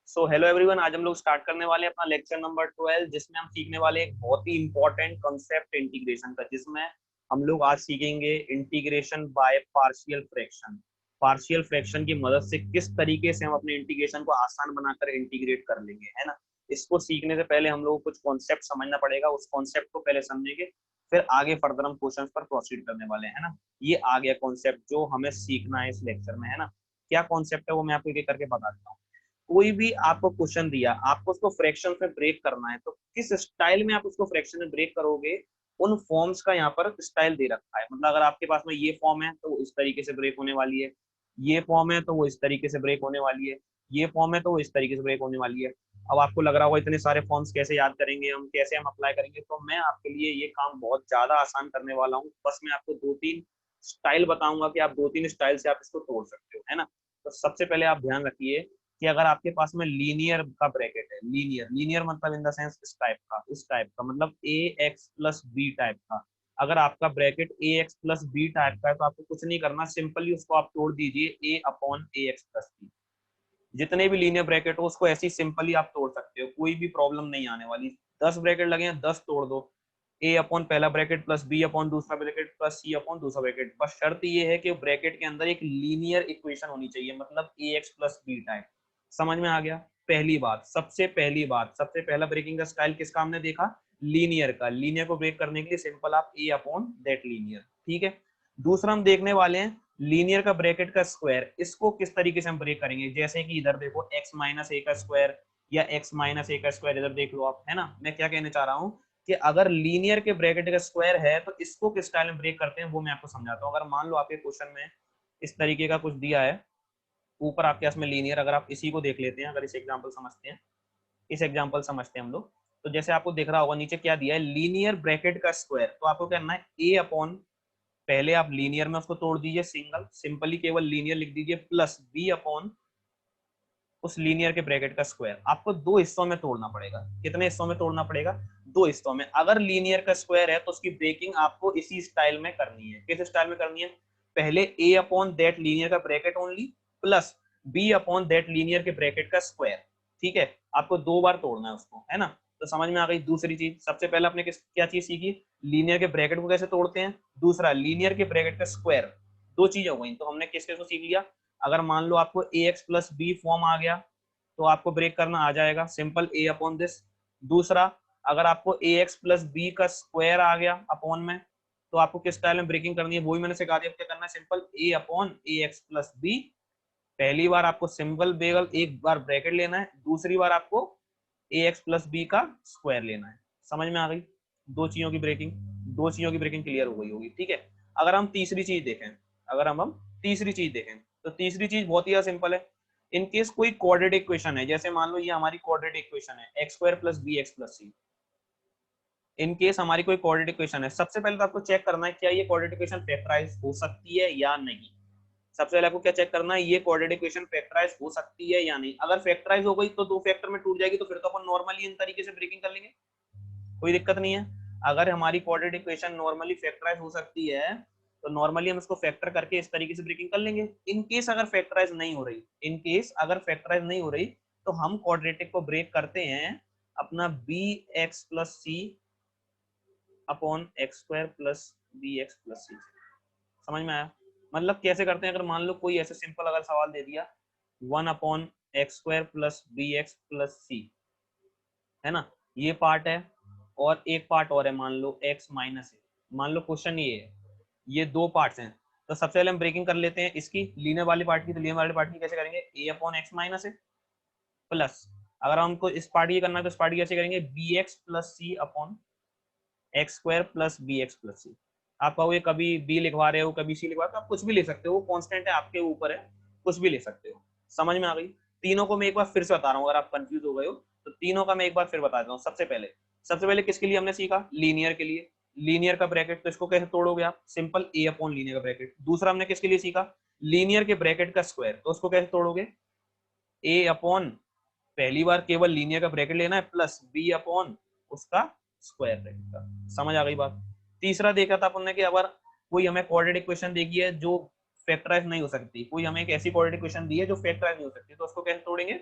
So hello everyone, आज हम लोग स्टार्ट करने वाले हैं अपना लेक्चर नंबर 12, जिसमें हम सीखने वाले एक बहुत ही इंपॉर्टेंट कॉन्सेप्ट इंटीग्रेशन का, जिसमें हम लोग आज सीखेंगे integration by partial fraction. Partial fraction की मदद से किस तरीके से हम अपने इंटीग्रेशन को आसान बनाकर इंटीग्रेट कर लेंगे, है ना। इसको सीखने से पहले हम लोग को कुछ कॉन्सेप्ट समझना पड़ेगा, उस कॉन्सेप्ट को पहले समझेंगे, फिर आगे फर्दर हम क्वेश्चन पर प्रोसीड करने वाले हैं, है ना। ये आ गया कॉन्सेप्ट जो हमें सीखना है इस लेक्चर में, है ना। क्या कॉन्सेप्ट है वो मैं आपको एक एक करके बता देता हूँ। कोई भी आपको क्वेश्चन दिया, आपको उसको फ्रैक्शन में ब्रेक करना है, तो किस स्टाइल में आप उसको फ्रैक्शन में ब्रेक करोगे, उन फॉर्म्स का यहाँ पर स्टाइल दे रखा है। मतलब अगर आपके पास में ये फॉर्म है तो वो इस तरीके से ब्रेक होने वाली है, ये फॉर्म है तो वो इस तरीके से ब्रेक होने वाली है, ये फॉर्म है तो वो इस तरीके से ब्रेक होने वाली है। अब आपको लग रहा होगा इतने सारे फॉर्म्स कैसे याद करेंगे हम, कैसे हम अप्लाई करेंगे, तो मैं आपके लिए ये काम बहुत ज्यादा आसान करने वाला हूँ। बस मैं आपको दो तीन स्टाइल बताऊंगा कि आप दो तीन स्टाइल से आप इसको तोड़ सकते हो, है ना। तो सबसे पहले आप ध्यान रखिए कि अगर आपके पास में लीनियर का ब्रैकेट है, लीनियर लीनियर मतलब इन द सेंस इस टाइप का मतलब ए एक्स प्लस बी टाइप का। अगर आपका ब्रैकेट ए एक्स प्लस बी टाइप का है तो आपको कुछ नहीं करना, सिंपली उसको आप तोड़ दीजिए ए अपॉन ए एक्स प्लस बी। जितने भी लीनियर ब्रैकेट हो उसको ऐसी सिंपली आप तोड़ सकते हो, कोई भी प्रॉब्लम नहीं आने वाली। 10 ब्रैकेट लगे हैं, 10 तोड़ दो। ए अपॉन पहला ब्रैकेट प्लस बी अपॉन दूसरा ब्रैकेट प्लस सी अपॉन दूसरा ब्रैकेट। बस शर्त ये है कि ब्रैकेट के अंदर एक लीनियर इक्वेशन होनी चाहिए, मतलब ए एक्स प्लस बी टाइप। समझ में आ गया। पहली बात, सबसे पहली बात, सबसे पहला ब्रेकिंग का स्टाइल किसका हमने देखा, लीनियर का। लीनियर को ब्रेक करने के लिए सिंपल आप ए अपॉन दैट लीनियर, ठीक है। दूसरा हम देखने वाले हैं लीनियर का ब्रैकेट का स्क्वायर। इसको किस तरीके से हम ब्रेक करेंगे, जैसे कि इधर देखो x माइनस ए का स्क्वायर या x माइनस ए का स्क्वायर, इधर देख लो आप, है ना। मैं क्या कहने चाह रहा हूँ कि अगर लीनियर के ब्रैकेट का स्क्वायर है तो इसको किस स्टाइल में ब्रेक करते हैं वो मैं आपको समझाता हूँ। अगर मान लो आपके क्वेश्चन में इस तरीके का कुछ दिया है, ऊपर आपके पास में लीनियर, अगर आप इसी को देख लेते हैं, अगर इस एग्जाम्पल समझते हैं, इस एग्जाम्पल समझते हैं हम लोग। तो जैसे आपको दिख रहा होगा नीचे क्या दिया है, लीनियर ब्रैकेट का स्क्वायर, तो आपको क्या करना है, ए अपॉन, पहले आप लीनियर में उसको तोड़ दीजिए, सिंगल सिंपली केवल लीनियर लिख दीजिए, प्लस बी अपॉन उस लीनियर के ब्रैकेट का स्क्वायर। आपको दो हिस्सों में तोड़ना पड़ेगा। कितने हिस्सों में तोड़ना पड़ेगा, दो हिस्सों में। अगर लीनियर का स्क्वायर है तो उसकी ब्रेकिंग आपको इसी स्टाइल में करनी है। किस स्टाइल में करनी है, पहले ए अपॉन दैट लीनियर का bracket only plus B upon that linear के ब्रैकेट का स्क्वायर, ठीक है। आपको दो बार तोड़ना है उसको, है ना। तो समझ में आ गई। दूसरी चीज, सबसे पहले आपने क्या चीज सीखी, लीनियर के ब्रैकेट को कैसे तोड़ते हैं, दूसरा लीनियर के ब्रैकेट का स्क्वायर। दो चीजें हो गई, तो हमने किस किस को सीख लिया। अगर मान लो आपको ए एक्स प्लस बी फॉर्म आ गया तो आपको ब्रेक करना आ जाएगा, सिंपल ए अपॉन दिस। दूसरा, अगर आपको ए एक्स प्लस बी का स्क्वायर आ गया अपॉन में, तो आपको किस स्टाइल में ब्रेकिंग करनी है, वही मैंने सिखा दिया। क्या करना है, सिंपल ए अपॉन ए एक्स प्लस बी। पहली बार आपको सिंपल बेगल एक बार ब्रैकेट लेना है, दूसरी बार आपको ए एक्स प्लस बी का स्क्वायर लेना है। समझ में आ गई। दो चीजों की ब्रेकिंग, दो चीजों की ब्रेकिंग क्लियर हो गई होगी, ठीक है। अगर हम तीसरी चीज देखें, अगर हम तीसरी चीज देखें, तो तीसरी चीज बहुत ही सिंपल है। इन केस कोई क्वाड्रेटिक इक्वेशन है, जैसे मान लो ये हमारी क्वाड्रेटिक इक्वेशन है, x square plus B x plus c. In case हमारी कोई क्वाड्रेटिक इक्वेशन है, सबसे पहले तो आपको चेक करना है क्या ये क्वाड्रेटिक इक्वेशन फैक्टराइज हो सकती है या नहीं। सबसे पहले आपको क्या चेक करना है, ये क्वाड्रेटिक इक्वेशन फैक्टराइज हो सकती है या नहीं। अगर फैक्टराइज हो गई तो दो फैक्टर में टूट जाएगी, तो फिर तो अपन नॉर्मली इन तरीके से ब्रेकिंग कर लेंगे, कोई दिक्कत नहीं है। अगर हमारी क्वाड्रेटिक इक्वेशन नॉर्मली फैक्टराइज हो सकती है तो नॉर्मली हम इसको फैक्टर करके इस तरीके से ब्रेकिंग कर लेंगे। इन केस अगर फैक्टराइज नहीं हो रही, इन केस अगर फैक्टराइज नहीं हो रही, तो हम क्वाड्रेटिक को ब्रेक करते हैं अपना बी एक्स प्लस सी upon x square plus B x plus C. समझ में आया। मतलब कैसे करते हैं, अगर मान लो कोई ऐसे सिंपल अगर सवाल दे दिया, one upon x square plus B x plus C, है ना, ये पार्ट है, और एक पार्ट और है, मान लो x माइनस है। मान लो क्वेश्चन ये है, ये दो पार्ट्स हैं। तो सबसे पहले हम ब्रेकिंग कर लेते हैं इसकी लीनियर वाली पार्ट की। तो लीनियर वाली पार्ट की कैसे करेंगे, a अपॉन एक्स माइनस है प्लस, अगर हमको इस पार्ट की करना है तो इस पार्ट की कैसे करेंगे, बी एक्स प्लस सी upon x square plus B x plus C. आप कहोगे कभी बी लिखवा रहे हो कभी सी लिखवा रहे हो, तो आप कुछ भी ले सकते हो, वो कॉन्स्टेंट है, आपके ऊपर है, कुछ भी ले सकते हो। समझ में आ गई। तीनों को मैं एक बार फिर से बता रहा हूँ, अगर आप कंफ्यूज हो गए हो तो तीनों का मैं एक बार फिर बता देता हूँ। सबसे पहले किसके लिए हमने सीखा, लीनियर के लिए। लीनियर का ब्रैकेट, तो इसको कैसे तोड़ोगे आप, सिंपल ए अपॉन लीनियर का ब्रैकेट। दूसरा हमने किसके लिए सीखा, लीनियर के ब्रैकेट का स्क्वायर, तो उसको कैसे तोड़ोगे, ए अपॉन, पहली बार केवल लीनियर का ब्रैकेट लेना है, प्लस बी अपॉन उसका स्क्वायर ब्रैकेट का। समझ आ गई बात। तीसरा देखा था अपन ने कि अगर कोई हमें क्वाड्रेटिक इक्वेशन देगी है जो फैक्टराइज नहीं हो सकती, कोई हमें एक ऐसी क्वाड्रेटिक इक्वेशन दी है जो फैक्टराइज नहीं हो सकती, तो उसको कैसे तोड़ेंगे,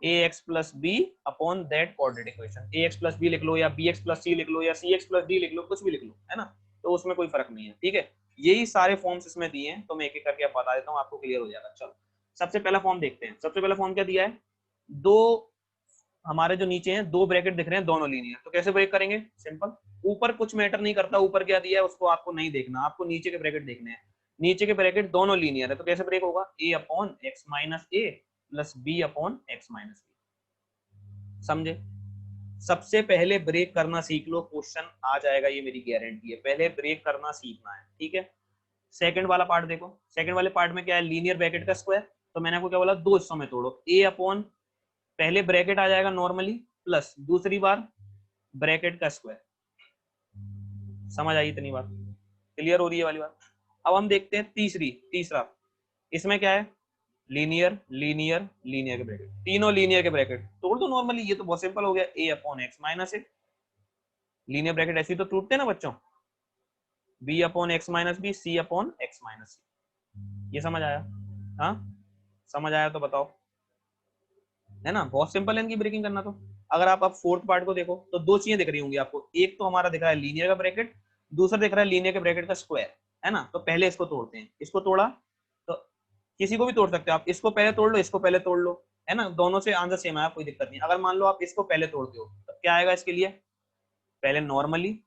A x plus B upon that coordinate equation. A x plus B लिख लो या बी एक्स प्लस सी लिख लो या सी एक्स प्लस डी लिख लो, कुछ भी लिख लो, है ना, तो उसमें कोई फर्क नहीं है, ठीक है। यही सारे फॉर्म्स इसमें दिए हैं, तो मैं एक एक करके बता देता हूँ, आपको क्लियर हो जाएगा। चलो सबसे पहला फॉर्म देखते हैं। सबसे पहला फॉर्म क्या दिया है, दो हमारे जो नीचे हैं दो ब्रैकेट दिख रहे हैं दोनों लीनियर, तो कैसे ब्रेक करेंगे, सिंपल, ऊपर कुछ मैटर नहीं करता, ऊपर क्या दिया है उसको आपको नहीं देखना, आपको नीचे के ब्रैकेट देखने हैं। नीचे के ब्रैकेट दोनों लीनियर है, तो कैसे ब्रेक होगा, A upon x minus A plus B upon x minus B. समझे, सबसे पहले ब्रेक करना सीख लो, क्वेश्चन आ जाएगा, ये मेरी गारंटी है। पहले ब्रेक करना सीखना है, ठीक है। सेकंड वाला पार्ट देखो, सेकंड वाले पार्ट में क्या है, लीनियर ब्रैकेट का स्क्वायर, तो मैंने आपको क्या बोला, दो हिस्सों में तोड़ो, ए अपॉन पहले ब्रैकेट आ जाएगा नॉर्मली प्लस दूसरी बार ब्रैकेट का स्क्वायर। समझ आई इतनी बात, क्लियर हो रही है वाली बात। अब हम देखते हैं तीसरा, इसमें क्या है, लीनियर लीनियर लीनियर के ब्रैकेट, तीनों लीनियर के ब्रैकेट तोड़ दो नॉर्मली, ये तो बहुत सिंपल हो गया, A upon x minus A, linear bracket ऐसे ही तो टूटते हैं ना बच्चों, B upon x minus B, C upon x minus C. ये समझ आया, हाँ समझ आया तो बताओ, है ना, बहुत सिंपल है इनकी ब्रेकिंग करना। तो अगर आप अब फोर्थ पार्ट को देखो तो दो चीजें दिख रही होंगी आपको, एक तो हमारा दिख रहा है लीनियर का ब्रैकेट, दूसरा दिख रहा है लीनियर के ब्रैकेट का स्क्वायर, है ना। तो पहले इसको तोड़ते हैं, इसको तोड़ा तो किसी को भी तोड़ सकते हो आप, इसको पहले तोड़ लो, इसको पहले तोड़ लो, है ना, दोनों से आंसर सेम आया, कोई दिक्कत नहीं। अगर मान लो आप इसको पहले तोड़ते हो तो क्या आएगा इसके लिए, पहले normally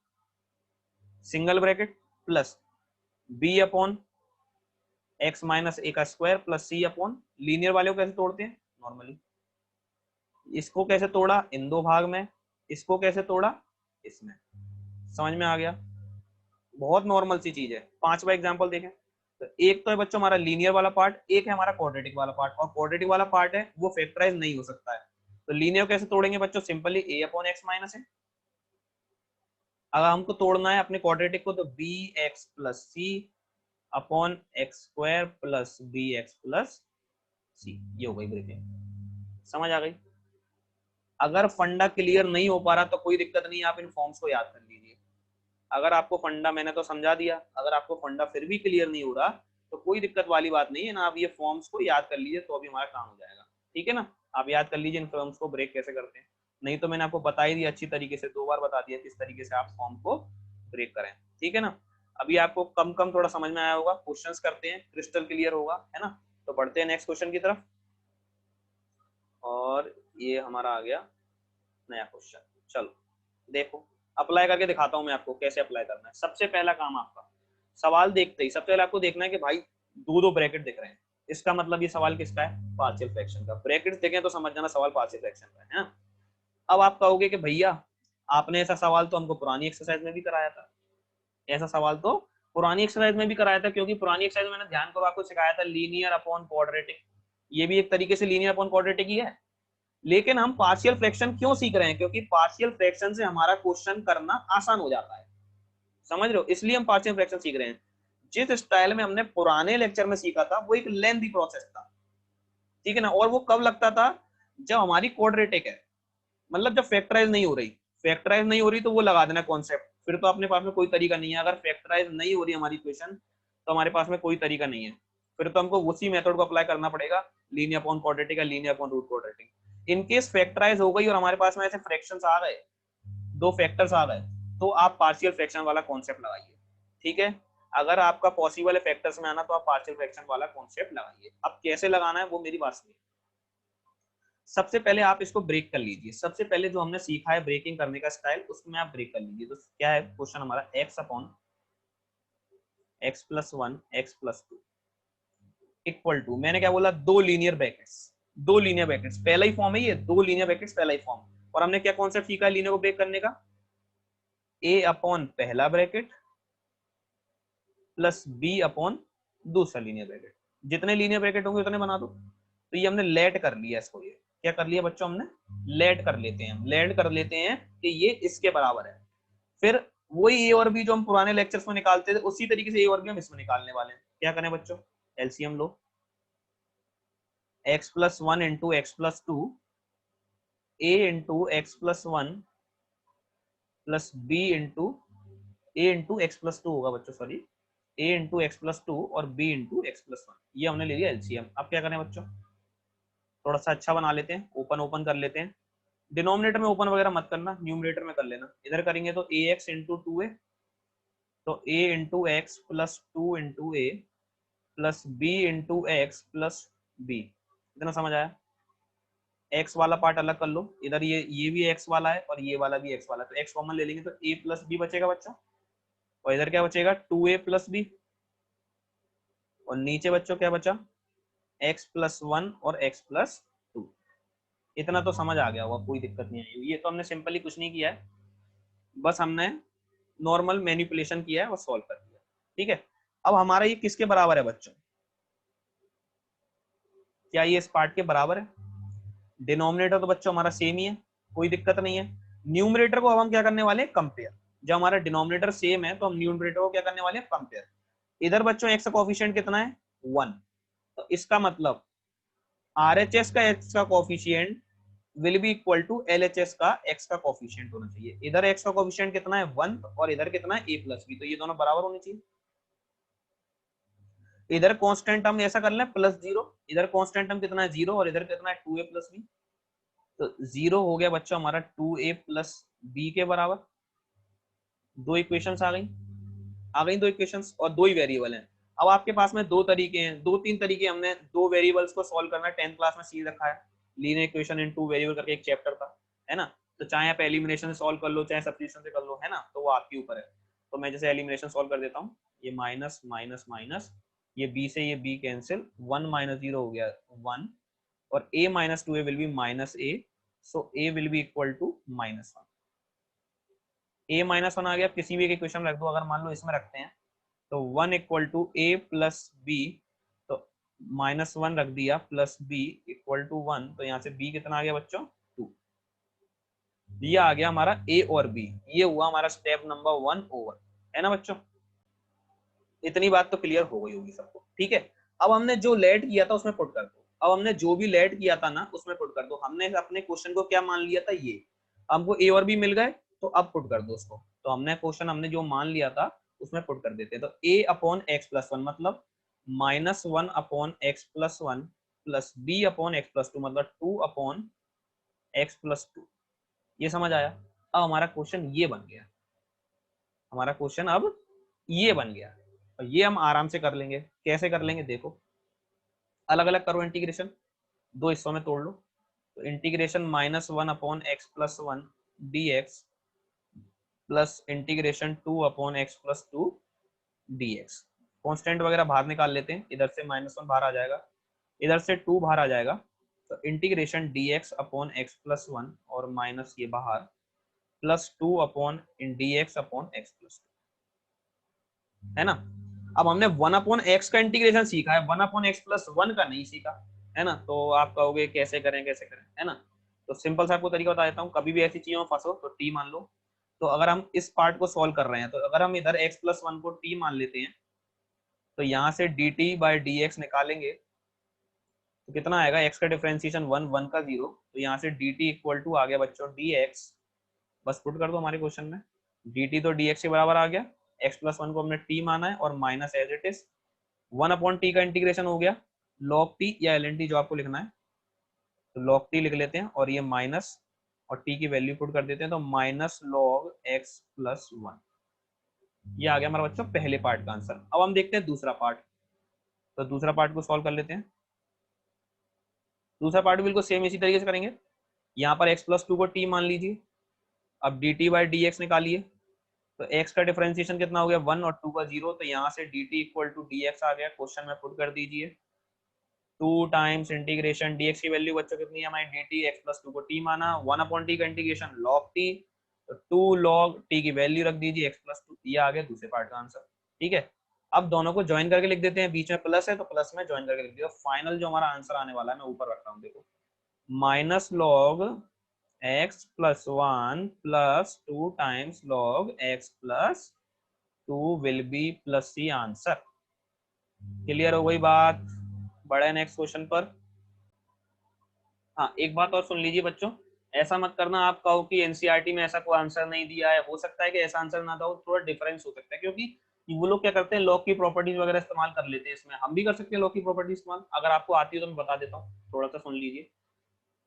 single bracket plus B upon x minus A का स्क्वायर प्लस सी अपॉन, लीनियर वाले को कैसे तोड़ते हैं, नॉर्मली, इसको कैसे तोड़ा इन दो भाग में, इसको कैसे तोड़ा इसमें। समझ में आ गया, बहुत नॉर्मल सी चीज है। पांचवा एग्जांपल देखें, तो एक तो है बच्चों हमारा लीनियर वाला पार्ट, एक है हमारा क्वाड्रेटिक वाला पार्ट, और क्वाड्रेटिक वाला पार्ट है वो फैक्टराइज नहीं हो सकता है, तो लीनियर कैसे तोड़ेंगे बच्चों, simply A upon x minus है। अगर हमको तोड़ना है अपने क्वाड्रेटिक को तो बी एक्स प्लस सी upon x square plus B x plus C, ये हो गई ब्रेकिंग, समझ आ गई। अगर फंडा क्लियर नहीं हो पा रहा तो कोई दिक्कत नहीं, आप इन फॉर्म्स को याद कर लीजिए। अगर आपको फंडा मैंने तो समझा दिया, अगर आपको फंडा फिर भी क्लियर नहीं हो रहा तो कोई दिक्कत वाली बात नहीं है ना, आप ये फॉर्म्स को याद कर लीजिए तो अभी हमारा काम हो जाएगा, ठीक है ना। आप याद कर लीजिए इन फॉर्म्स को ब्रेक कैसे करते हैं, नहीं तो मैंने आपको बता ही दिया अच्छी तरीके से, दो बार बता दिया किस तरीके से आप फॉर्म को ब्रेक करें, ठीक है ना। अभी आपको कम कम थोड़ा समझ में आया होगा, क्वेश्चंस करते हैं, क्रिस्टल क्लियर होगा, है ना। तो बढ़ते हैं नेक्स्ट क्वेश्चन की तरफ, और ये हमारा आ गया नया क्वेश्चन। चलो देखो, अप्लाई करके दिखाता हूं मैं आपको कैसे अप्लाई करना है। सबसे पहला काम आपका, सवाल देखते ही सबसे पहले आपको देखना है कि भाई दो दो ब्रैकेट दिख रहे हैं, इसका मतलब ये सवाल किसका है, पार्शियल फ्रैक्शन का। ब्रैकेट देखें तो समझ जाना सवाल पार्शियल फ्रैक्शन का है ना। अब आप कहोगे कि भैया आपने ऐसा सवाल तो हमको पुरानी एक्सरसाइज में भी कराया था, ऐसा सवाल तो पुरानी एक्सरसाइज में भी कराया था, क्योंकि पुरानी एक्सरसाइज में मैंने ध्यान करो आपको सिखाया था लीनियर अपॉन क्वाड्रेटिक, ये भी एक तरीके से लीनियर अपॉन क्वाड्रेटिक ही है। लेकिन हम पार्शियल फ्रैक्शन क्यों सीख रहे हैं, क्योंकि पार्शियल फ्रैक्शन से हमारा क्वेश्चन करना आसान हो जाता है, समझ रहे हो, इसलिए हम पार्शियल फ्रैक्शन सीख रहे हैं। जिस स्टाइल में हमने पुराने लेक्चर में सीखा था वो एक लेंथी प्रोसेस था, ठीक है ना, और वो कब लगता था, जब हमारी क्वाड्रेटिक है, मतलब जब फैक्टराइज नहीं हो रही, फैक्टराइज नहीं हो रही तो वो लगा देना कॉन्सेप्ट, फिर तो अपने पास में कोई तरीका नहीं है। अगर फैक्टराइज नहीं हो रही हमारी इक्वेशन तो हमारे पास में कोई तरीका नहीं है, फिर तो हमको उसी मेथड को अप्लाई करना पड़ेगा, लीनियर अपॉन क्वाड्रेटिक या linear upon root quadratic. In case factorise हो गई और हमारे पास में ऐसे फ्रैक्शंस आ गए, दो फैक्टर्स आ गए, तो आप पार्शियल फ्रैक्शन वाला कॉन्सेप्ट लगाइए, ठीक है। अगर आपका पॉसिबल है फैक्टर्स में आना तो आप पार्शियल फ्रैक्शन वाला कॉन्सेप्ट लगाइए। अब कैसे लगाना है वो मेरी बात सुनिए। सबसे पहले आप इसको ब्रेक कर लीजिए, सबसे पहले जो हमने सीखा है ब्रेकिंग करने का स्टाइल उसमें आप ब्रेक कर लीजिए। तो क्या है क्वेश्चन हमारा, x upon x plus one x plus two equal to, मैंने क्या बोला, दो लीनियर ब्रैकेट्स, दो लीनियर ब्रैकेट्स पहला ही फॉर्म है ये, दो लीनियर ब्रैकेट्स पहला ही फॉर्म। और हमने क्या कॉन्सेप्ट सीखा है लीनियर को ब्रेक करने का, ए अपॉन पहला ब्रैकेट प्लस बी अपॉन दूसरा लीनियर ब्रैकेट, जितने लीनियर ब्रैकेट होंगे उतने बना दो। तो ये हमने लेट कर लिया इसको, ये क्या कर लिया बच्चों, हमने लेट कर लेते हैं, लेट कर लेते हैं कि ये इसके बराबर है। फिर वही ए और बी जो हम पुराने लेक्चर्स में निकालते थे उसी तरीके से ए और बी हम इसमें निकालने वाले हैं। क्या करें बच्चों, एलसीएम लो, x plus one into x plus two, A into x plus one plus B into A into x plus two होगा बच्चों, sorry, A into x plus two और B into x plus one, ये हमने ले लिया LCM. अब क्या करें बच्चों, थोड़ा सा अच्छा बना लेते हैं, ओपन ओपन कर लेते हैं। डिनोमिनेटर में ओपन वगैरह मत करना, न्यूमरेटर में कर लेना। इधर करेंगे तो a x into two a, तो a into x plus two into a plus B into x plus b. इतना समझ आया? x वाला पार्ट अलग कर लो, इधर ये भी x वाला है और ये वाला भी x वाला है, तो x कॉमन ले लेंगे तो a प्लस बी बचेगा बच्चों, और इधर क्या बचेगा 2a प्लस बी, और नीचे बच्चों क्या बचा x प्लस वन और x प्लस टू। इतना तो समझ आ गया होगा, कोई दिक्कत नहीं आई। ये तो हमने सिंपली कुछ नहीं किया है, बस हमने नॉर्मल मैनिपुलेशन किया है और सॉल्व कर दिया। ठीक है, अब हमारा ये किसके बराबर है बच्चों? क्या ये इस पार्ट के बराबर है? डिनोमिनेटर तो बच्चों हमारा सेम ही है, कोई दिक्कत नहीं है। न्यूमरेटर को अब हम क्या करने वाले हैं? कंपेयर। जब हमारा डिनोमिनेटर सेम है तो हम न्यूमरेटर को क्या करने वाले हैं? कंपेयर। इधर बच्चों एक्स का कोफिशिएंट कितना है? 1, तो इसका मतलब आरएचएस का एक्स का coefficient will be equal to LHS का एक्स का कोफिशिएंट होना चाहिए। इधर एक्स का कोफिशिएंट कितना है? 1, और इधर कितना है? a प्लस बी, तो ये दोनों बराबर होने चाहिए। इधर कांस्टेंट हम ऐसा कर लें प्लस जीरो, इधर कांस्टेंट हम कितना है? 0, और इधर कितना है? 2a प्लस बी, तो 0 हो गया बच्चों हमारा 2a प्लस बी के बराबर। दो इक्वेशंस आ गई दो इक्वेशंस, और दो ही वेरिएबल हैं। अब आपके पास में दो तरीके हैं, दो तीन तरीके, हमने दो वेरिएबल्स को सॉल्व करना 10th क्लास में सीख रखा है, linear equation in two variable करके एक चैप्टर था, है ना। तो चाहे आप एलिमिनेशन से सॉल्व कर लो, चाहे सब्स्टिट्यूशन से कर लो, है ना, तो वो आपके ऊपर है। तो मैं जैसे एलिमिनेशन सॉल्व कर देता हूँ, ये माइनस माइनस माइनस, ये बी से ये बी कैंसिल, 1 माइनस 0 हो गया 1, और a minus two A will be minus A, so a will be equal to minus one. a minus one आ गया, किसी भी एक इक्वेशन रख दो, अगर मान लो इसमें रखते हैं तो 1 equal to a plus b, तो माइनस वन रख दिया प्लस b इक्वल टू 1, तो यहाँ से b कितना आ गया बच्चों? 2। ये आ गया हमारा a और b, ये हुआ हमारा स्टेप नंबर 1 ओवर, है ना बच्चों। इतनी बात तो क्लियर हो गई होगी सबको, ठीक है। अब हमने जो लेट किया था उसमें पुट कर दो, अब हमने जो भी लेट किया था ना उसमें पुट कर दो। हमने अपने क्वेश्चन को क्या मान लिया था? ये हमको ए और बी मिल गए, तो अब पुट कर दो उसको। तो हमने क्वेश्चन हमने जो मान लिया था उसमें पुट कर देते हैं। तो a upon x plus one मतलब minus one upon x plus one plus B upon x plus two मतलब 2 अपॉन एक्स प्लस टू। ये समझ आया? अब हमारा क्वेश्चन ये बन गया, हमारा क्वेश्चन अब ये बन गया, और ये हम आराम से कर लेंगे। कैसे कर लेंगे देखो, अलग अलग करो इंटीग्रेशन, दो हिस्सों में तोड़ लो। तो integration minus one upon x plus one D x plus integration 2 upon x plus to d x. Constant वगैरह बाहर निकाल लेते हैं, इधर से माइनस वन बाहर आ जाएगा, इधर से 2 बाहर आ जाएगा, तो integration D x upon x plus one और माइनस ये बाहर plus 2 upon in D x upon x plus two, है ना। अब हमने 1 अपॉन एक्स का इंटीग्रेशन सीखा है, 1 अपॉन एक्स प्लस वन का नहीं सीखा, है ना। तो आप कहोगे कैसे करें कैसे करें, है ना। तो सिंपल सा आपको तरीका बता देता हूँ, कभी भी ऐसी चीजों में फंसो तो टी मान लो। तो अगर हम इस पार्ट को सॉल्व कर रहे हैं, तो अगर हम इधर x प्लस वन को t मान लेते हैं, तो यहाँ से dt बाई डी एक्स निकालेंगे तो कितना आएगा? x का डिफरेंशिएशन 1, 1 का 0, तो यहाँ से dt इक्वल टू आ गया बच्चों dx। बस पुट कर दो हमारे क्वेश्चन में, dt तो dx के बराबर आ गया, x प्लस वन को हमने t माना है और minus as it is 1 upon t का इंटीग्रेशन हो गया log t या ln t जो आपको लिखना है, तो log t लिख लेते हैं, और ये माइनस और t की वैल्यू पुट कर देते हैं, तो minus log x plus one. ये आ गया हमारा बच्चों पहले पार्ट का आंसर। अब हम देखते हैं दूसरा पार्ट, तो दूसरा पार्ट को सॉल्व कर लेते हैं। दूसरा पार्ट बिल्कुल सेम इसी तरीके से करेंगे। यहाँ पर x प्लस टू को t मान लीजिए, अब dt बाई डी एक्स निकालिए, तो x का डिफरेंशिएशन कितना हो गया? 1 और 2 का 0, तो यहाँ से dt इक्वल टू dx आ गया, क्वेश्चन में पुट कर दीजिए। 2 टाइम्स इंटीग्रेशन dx की वैल्यू बच्चों कितनी है हमारी? dt x प्लस टू को t माना, 1 अपॉन t का इंटीग्रेशन log t, तो 2 log t की वैल्यू रख दीजिए x प्लस टू। ये आ गया दूसरे पार्ट का आंसर, ठीक है। अब दोनों को ज्वाइन करके लिख देते हैं, बीच में प्लस है तो प्लस में ज्वाइन करके लिख दिया। फाइनल जो हमारा आंसर आने वाला है मैं ऊपर रख रहा हूँ, देखो minus log x plus one plus 2 times log x plus 2 will be plus c answer. Clear हो गई बात? बढ़े नेक्स्ट क्वेश्चन पर। हाँ, एक बात और सुन लीजिए बच्चों, ऐसा मत करना आप कहो कि एनसीईआरटी में ऐसा कोई आंसर नहीं दिया है, हो सकता है कि ऐसा आंसर ना था, थोड़ा डिफरेंस हो सकता है, क्योंकि कि वो लोग क्या करते हैं, लॉग की प्रॉपर्टीज वगैरह इस्तेमाल कर लेते हैं। इसमें हम भी कर सकते हैं लॉग की प्रॉपर्टी इस्तेमाल। अगर आपको आती है तो मैं बता देता हूँ, थोड़ा सा सुन लीजिए।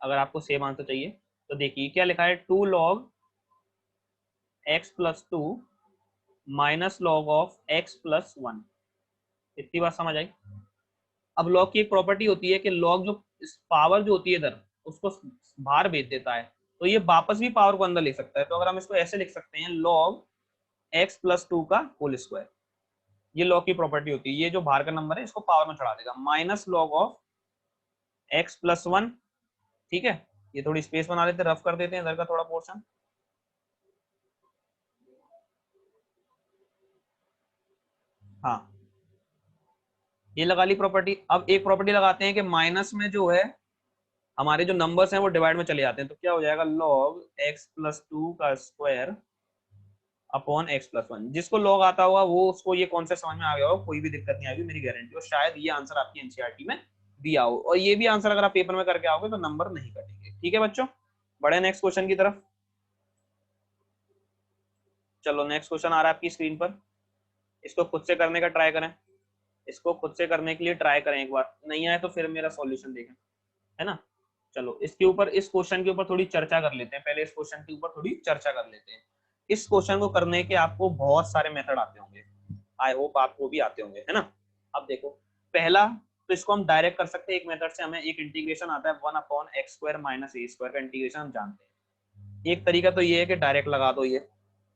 अगर आपको सेम आंसर चाहिए तो देखिए क्या लिखा है, 2 log x+2 minus log of x+1। इतनी बात समझ आई। अब लॉग की एक प्रॉपर्टी होती है कि लॉग जो पावर जो होती है इधर उसको बाहर भेज देता है, तो ये वापस भी पावर को अंदर ले सकता है। तो अगर हम इसको ऐसे लिख सकते हैं, log x+2 का होल स्क्वायर, ये लॉग की प्रॉपर्टी होती है। ये जो बाहर का नंबर है इसको पावर में चढ़ा देगा, माइनस लॉग ऑफ x+1। ठीक है, ये थोड़ी स्पेस बना लेते हैं, रफ कर देते हैं इधर का थोड़ा पोर्शन। हाँ, ये लगा ली प्रॉपर्टी। अब एक प्रॉपर्टी लगाते हैं कि माइनस में जो है हमारे जो नंबर्स हैं वो डिवाइड में चले जाते हैं, तो क्या हो जाएगा, log x+2 का स्क्वायर अपॉन x+1। जिसको log आता होगा वो, उसको ये कॉन्सेप्ट समझ में आ गया होगा, कोई भी दिक्कत नहीं आएगी मेरी गारंटी। और शायद ये आंसर आपकी एनसीईआरटी में दिया हो, और ये भी आंसर अगर आप पेपर में करके आओगे तो नंबर नहीं कटेंगे। ठीक है बच्चों, बढ़े नेक्स्ट क्वेश्चन की तरफ। चलो नेक्स्ट क्वेश्चन आ रहा है आपकी स्क्रीन पर, इसको खुद से करने का ट्राई करें। इसको खुद से करने के लिए ट्राई करें, एक बार नहीं आए तो फिर मेरा सॉल्यूशन देखें, है ना। चलो इसके ऊपर, इस क्वेश्चन के ऊपर थोड़ी चर्चा कर लेते हैं। पहले इस क्वेश्चन के ऊपर थोड़ी चर्चा कर लेते हैं। इस क्वेश्चन को करने के आपको बहुत सारे मेथड आते होंगे, आई होप आपको भी आते होंगे, है ना। अब देखो, पहला तो इसको हम डायरेक्ट कर सकते हैं एक मेथड से। हमें एक इंटीग्रेशन आता है 1/x² माइनस a² का इंटीग्रेशन हम जानते हैं। एक तरीका तो ये है कि डायरेक्ट लगा दो ये,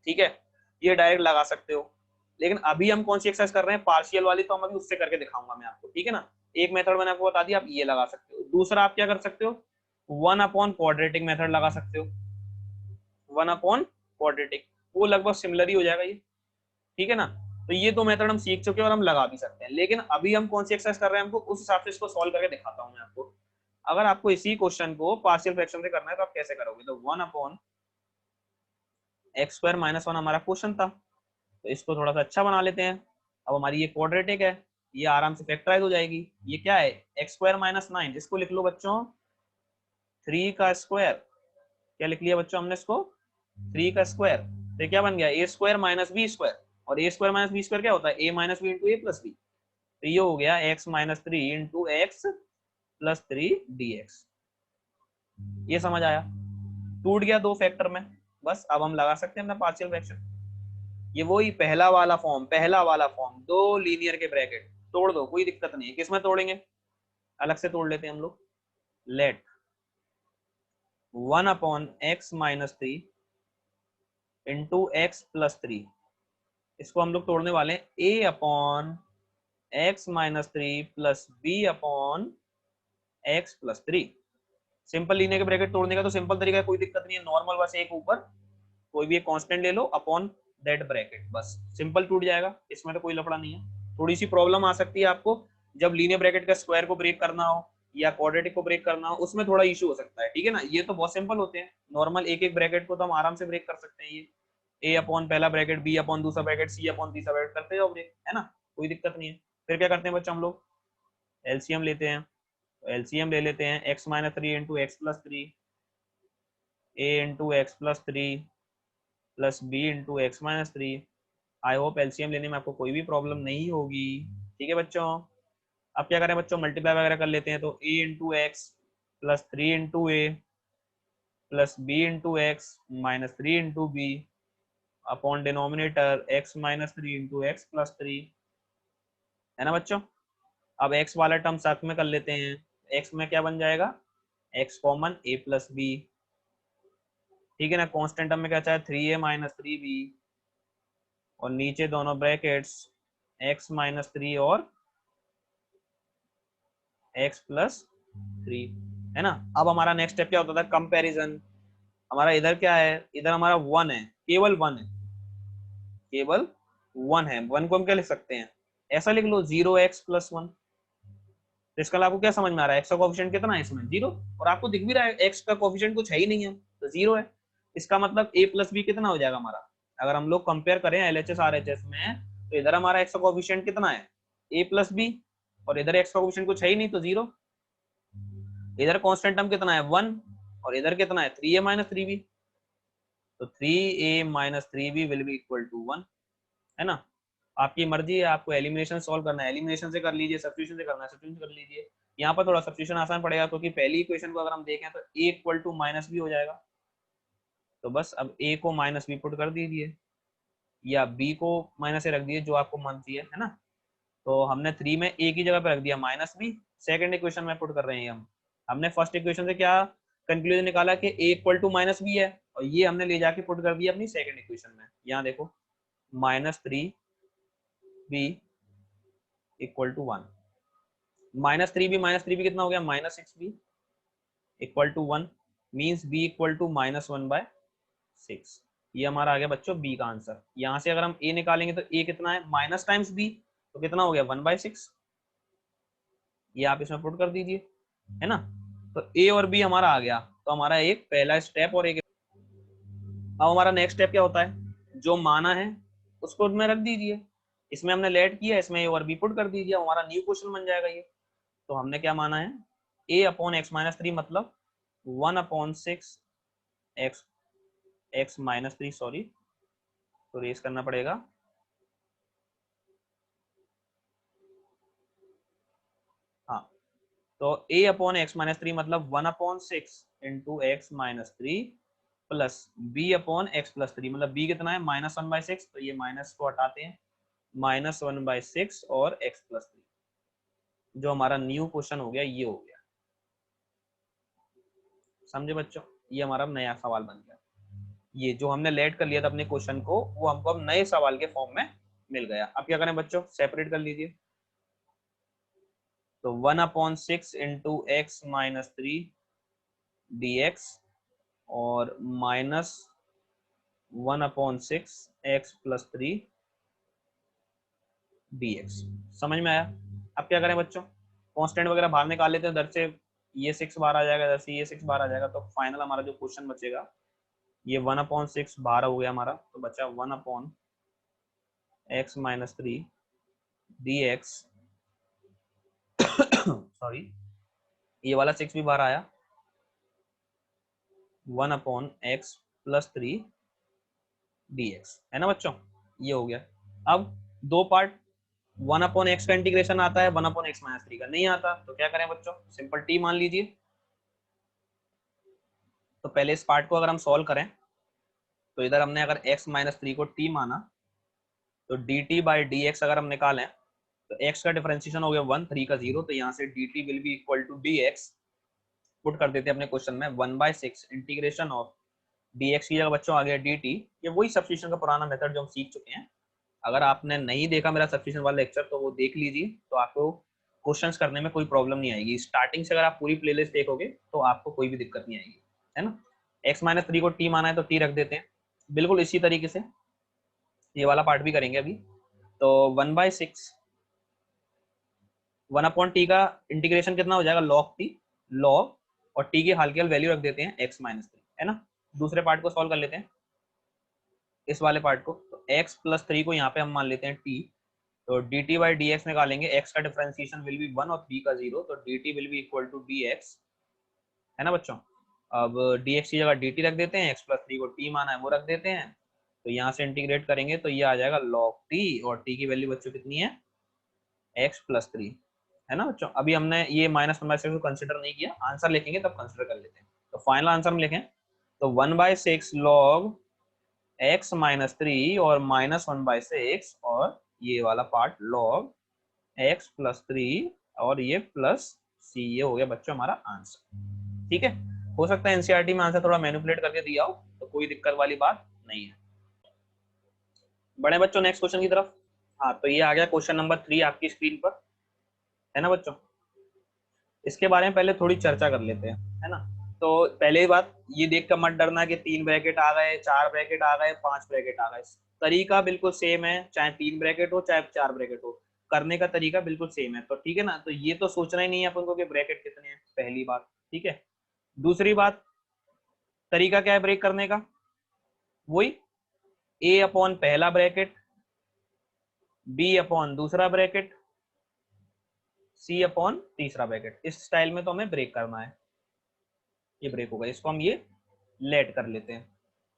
ठीक है, ये डायरेक्ट लगा सकते हो। लेकिन अभी हम कौन सी एक्सरसाइज कर रहे हैं, पार्शियल वाली, तो हम अभी उससे करके दिखाऊंगा मैं आपको, ठीक है ना। एक मेथड मैंने आपको बता दिया, आप ये लगा सकते हो। दूसरा आप क्या कर सकते हो, 1/क्वाड्रेटिक मेथड लगा सकते हो। 1/क्वाड्रेटिक, वो लगभग सिमिलर ही हो जाएगा ये, ठीक है ना। तो ये दो मेथड हम सीख चुके हैं और हम लगा भी सकते हैं। लेकिन अभी हम कौन सी एक्सरसाइज कर रहे हैं, हमको उस हिसाब से इसको सॉल्व करके दिखाता हूं मैं आपको। अगर आपको इसी क्वेश्चन को पार्शियल फ्रैक्शन से करना है तो आप कैसे करोगे, तो 1/x² माइनस 1 हमारा क्वेश्चन था, तो इसको थोड़ा सा अच्छा बना लेते हैं। अब हमारी ये क्वाड्रेटिक है, ये आराम से फैक्टराइज हो जाएगी। ये क्या है, x² माइनस 9, जिसको लिख लो बच्चों 3 का स्क्वायर। क्या लिख लिया बच्चों हमने इसको, 3 का स्क्वायर। तो क्या बन गया, a² माइनस b²। और a² माइनस b² क्या होता है, a minus b into a plus b. तो ये हो गया x minus 3 into x plus 3 dx। ये समझ आया, टूट गया दो फैक्टर में। बस अब हम लगा सकते हैं अपना पार्शियल फ्रैक्शन। ये वही पहला वाला फॉर्म, दो लीनियर के ब्रैकेट तोड़ दो, कोई दिक्कत नहीं है। किसमें तोड़ेंगे, अलग से तोड़ लेते हैं हम लोग। Let 1/x minus 3 into x plus 3, इसको हम लोग तोड़ने वाले हैं a/x minus 3 plus b/x+3। Simple linear के ब्रैकेट तोड़ने का तो सिंपल तरीका है, कोई दिक्कत नहीं है। नॉर्मल बस एक ऊपर कोई भी एक कांस्टेंट ले लो अपॉन दैट ब्रैकेट, बस सिंपल टूट जाएगा। इसमें तो कोई लफड़ा नहीं है। थोड़ी सी प्रॉब्लम आ सकती है आपको जब लीनियर ब्रैकेट का स्क्वायर को ब्रेक करना हो या क्वाड्रेटिक को ब्रेक करना हो, उसमें थोड़ा इशू हो सकता है, ठीक है ना। ये तो बहुत सिंपल होते हैं, नॉर्मल एक एक ब्रैकेट को तो हम आराम से ब्रेक कर सकते हैं। ये a अपॉन पहला ब्रैकेट, b अपॉन दूसरा ब्रैकेट, c अपॉन तीसरा ब्रैकेट करते जाओ ब्रेक, है ना, कोई दिक्कत नहीं है। फिर क्या करते हैं बच्चों, हम लोग एलसीएम लेते हैं। एलसीएम ले लेते हैं, x minus 3 into x plus 3, a into x plus 3 plus B into x minus 3। I hope LCM लेने में आपको कोई भी प्रॉब्लम नहीं होगी, ठीक है बच्चों। अब क्या करें बच्चों, मल्टीप्लाई वगैरह कर लेते हैं। तो a into x plus 3 into a plus B into x minus 3 into b upon denominator x minus 3 into x plus 3, है ना बच्चों। अब x वाला टर्म साथ में कर लेते हैं। x में क्या बन जाएगा, x common a plus b, ठीक है ना। कांस्टेंट टर्म में क्या चाहे, 3a माइनस 3b, और नीचे दोनों ब्रैकेट्स x माइनस 3 और x प्लस 3, है ना। अब हमारा नेक्स्ट स्टेप क्या होता था, कंपैरिजन। हमारा इधर क्या है, इधर हमारा 1 है, केवल 1 है, केवल 1 है। 1 को हम क्या लिख सकते हैं, ऐसा लिख लो 0x प्लस 1। तो इसका आपको क्या समझ में आ रहा है, x का कोएफिशिएंट कितना है इसमें, 0। और आपको दिख भी रहा है x का कोएफिशिएंट कुछ है ही नहीं है, तो 0 है। इसका मतलब a प्लस बी कितना हो जाएगा हमारा, अगर हम लोग कंपेयर करें LHS RHS में, तो इधर हमारा x का कोएफिशिएंट कितना है, a प्लस बी, और इधर x का कोएफिशिएंट कुछ है ही नहीं, तो 0। इधर कांस्टेंट टर्म कितना है 1, और इधर कितना है 3a माइनस 3b, तो 3a minus 3b will be equal to 1, है ना। आपकी मर्जी है, आपको एलिमिनेशन सॉल्व करना है एलिमिनेशन से कर लीजिए, सब्स्टिट्यूशन से करना है सब्स्टिट्यूशन से कर लीजिए। यहाँ पर थोड़ा सब्स्टिट्यूशन आसान पड़ेगा क्योंकि पहली इक्वेशन को अगर हम देखें तो a equal to minus b हो जाएगा। तो बस अब a को माइनस बी पुट कर दीजिए या b को माइनस से रख दिए जो आपको मन चाहिए, है ना। तो हमने 3 में a की जगह पे रख दिया माइनस बी, सेकेंड इक्वेशन में पुट कर रहे हैं हम। हमने फर्स्ट इक्वेशन से क्या कंक्लूजन निकाला कि a equal to minus b है, और ये हमने ले जाके पुट कर दिया अपनी सेकेंड इक्वेशन में। यहाँ देखो -3b इक्वल टू 1, -3b कितना हो गया -6b equal to 1, means b equal to -1/6। ये हमारा आ गया बच्चों b का आंसर। यहाँ से अगर हम a निकालेंगे तो a कितना है माइनस टाइम्स b, तो कितना हो गया 1/6। ये आप इसमें पुट कर दीजिए, है ना। तो a और b हमारा आ गया, तो हमारा एक पहला स्टेप और एक। अब हमारा नेक्स्ट स्टेप क्या होता है, जो माना है उसको उसमें रख दीजिए। इसमें हमने लेट किया, इसमें a और b पुट कर दीजिए, हमारा न्यू क्वेश्चन बन जाएगा ये। तो हमने क्या माना है a अपॉन x माइनस 3 मतलब 1/6 x माइनस 3, सॉरी तो रेस करना पड़ेगा। हाँ, तो a अपॉन एक्स माइनस 3 मतलब 1/6 into x minus 3 plus b upon x plus 3 मतलब b कितना है -1/6, तो ये माइनस को हटाते हैं -1/6 और x प्लस 3। जो हमारा न्यू क्वेश्चन हो गया ये हो गया, समझे बच्चों। ये हमारा नया सवाल बन गया। ये जो हमने लेट कर लिया था अपने क्वेश्चन को, वो हमको अब नए सवाल के फॉर्म में मिल गया। अब क्या करें बच्चों, सेपरेट कर लीजिए। तो 1/6 इंटू एक्स माइनस 3 dx और -1/6 x प्लस 3 dx। समझ में आया। अब क्या करें बच्चों, कांस्टेंट वगैरह बाहर निकाल लेते हैं, उधर से ये 6 बाहर आ जाएगा, इधर से ये 6 बाहर आ जाएगा। तो फाइनल हमारा जो क्वेश्चन बचेगा ये 1/6 बाहर हो गया हमारा, तो बचा 1/x माइनस 3 dx सॉरी ये वाला 6 भी बाहर आया, 1/x प्लस 3 dx, है ना बच्चों। ये हो गया। अब दो पार्ट, 1/x का इंटीग्रेशन आता है, 1/x माइनस 3 का नहीं आता। तो क्या करें बच्चों, सिंपल t मान लीजिए। तो पहले इस पार्ट को अगर हम सॉल्व करें तो इधर हमने अगर x माइनस 3 को t माना, तो dt बाई dx अगर हम निकालें तो x का डिफरेंशिएशन हो गया 1, 3 का 0, तो यहाँ से dt will be equal to dx। Put कर देते हैं अपने क्वेश्चन में 1/6 इंटीग्रेशन ऑफ dx की जगह बच्चों आ गया dt। ये वही सब्स्टिट्यूशन का पुराना मेथड जो हम सीख चुके हैं। अगर आपने नहीं देखा मेरा सब्स्टिट्यूशन वाला लेक्चर तो वो देख लीजिए, तो आपको क्वेश्चंस करने में कोई प्रॉब्लम नहीं आएगी। स्टार्टिंग से अगर आप पूरी प्लेलिस्ट देखोगे तो आपको कोई भी दिक्कत नहीं आएगी, है ना। x माइनस 3 को t माना है तो t रख देते हैं। बिल्कुल इसी तरीके से ये वाला पार्ट भी करेंगे अभी। तो 1/6 1/t का इंटीग्रेशन कितना हो जाएगा log t, log और t की हाल की वैल्यू रख देते हैं x माइनस 3, है ना। दूसरे पार्ट को सॉल्व कर लेते हैं, इस वाले पार्ट को। तो x प्लस 3 को यहाँ पे हम मान लेते हैं t। तो dt बाई dx निकालेंगे, x का डिफरेंशिएशन विल बी 1 और 3 का 0, तो dt will be equal to dx, है ना बच्चों। अब dx की जगह dt रख देते हैं, x प्लस 3 को t माना है वो रख देते हैं। तो यहाँ से इंटीग्रेट करेंगे तो ये आ जाएगा log t, और t की वैल्यू बच्चों कितनी है x प्लस 3, है ना बच्चों। अभी हमने ये -1/6 को कंसिडर नहीं किया, आंसर लिखेंगे तब कंसिडर कर लेते हैं। तो फाइनल आंसर हम लिखें तो 1/6 log x माइनस 3 और -1/6 और ये वाला पार्ट log x प्लस 3 और ये प्लस c, ये हो गया बच्चों हमारा आंसर। ठीक है, हो सकता है एनसीईआरटी में आंसर थोड़ा मैनिपुलेट करके दिया हो, तो कोई दिक्कत वाली बात नहीं है। बड़े बच्चों नेक्स्ट क्वेश्चन की तरफ। हाँ, तो ये आ गया क्वेश्चन नंबर 3 आपकी स्क्रीन पर, है ना बच्चों। इसके बारे में पहले थोड़ी चर्चा कर लेते हैं, है ना। तो पहले ही बात ये देख कर मत डरना कि 3 ब्रैकेट आ गए, 4 ब्रैकेट आ गए, 5 ब्रैकेट आ गए। तरीका बिल्कुल सेम है, चाहे 3 ब्रैकेट हो चाहे 4 ब्रैकेट हो, करने का तरीका बिल्कुल सेम है। तो ठीक है ना, तो ये तो सोचना ही नहीं है अपन को कि ब्रैकेट कितने हैं, पहली बात। ठीक है, दूसरी बात, तरीका क्या है ब्रेक करने का, वही a अपॉन पहला ब्रैकेट, b अपॉन दूसरा ब्रैकेट, c अपॉन तीसरा ब्रैकेट। इस स्टाइल में तो हमें ब्रेक करना है। ये ब्रेक होगा, इसको हम ये लेट कर लेते हैं।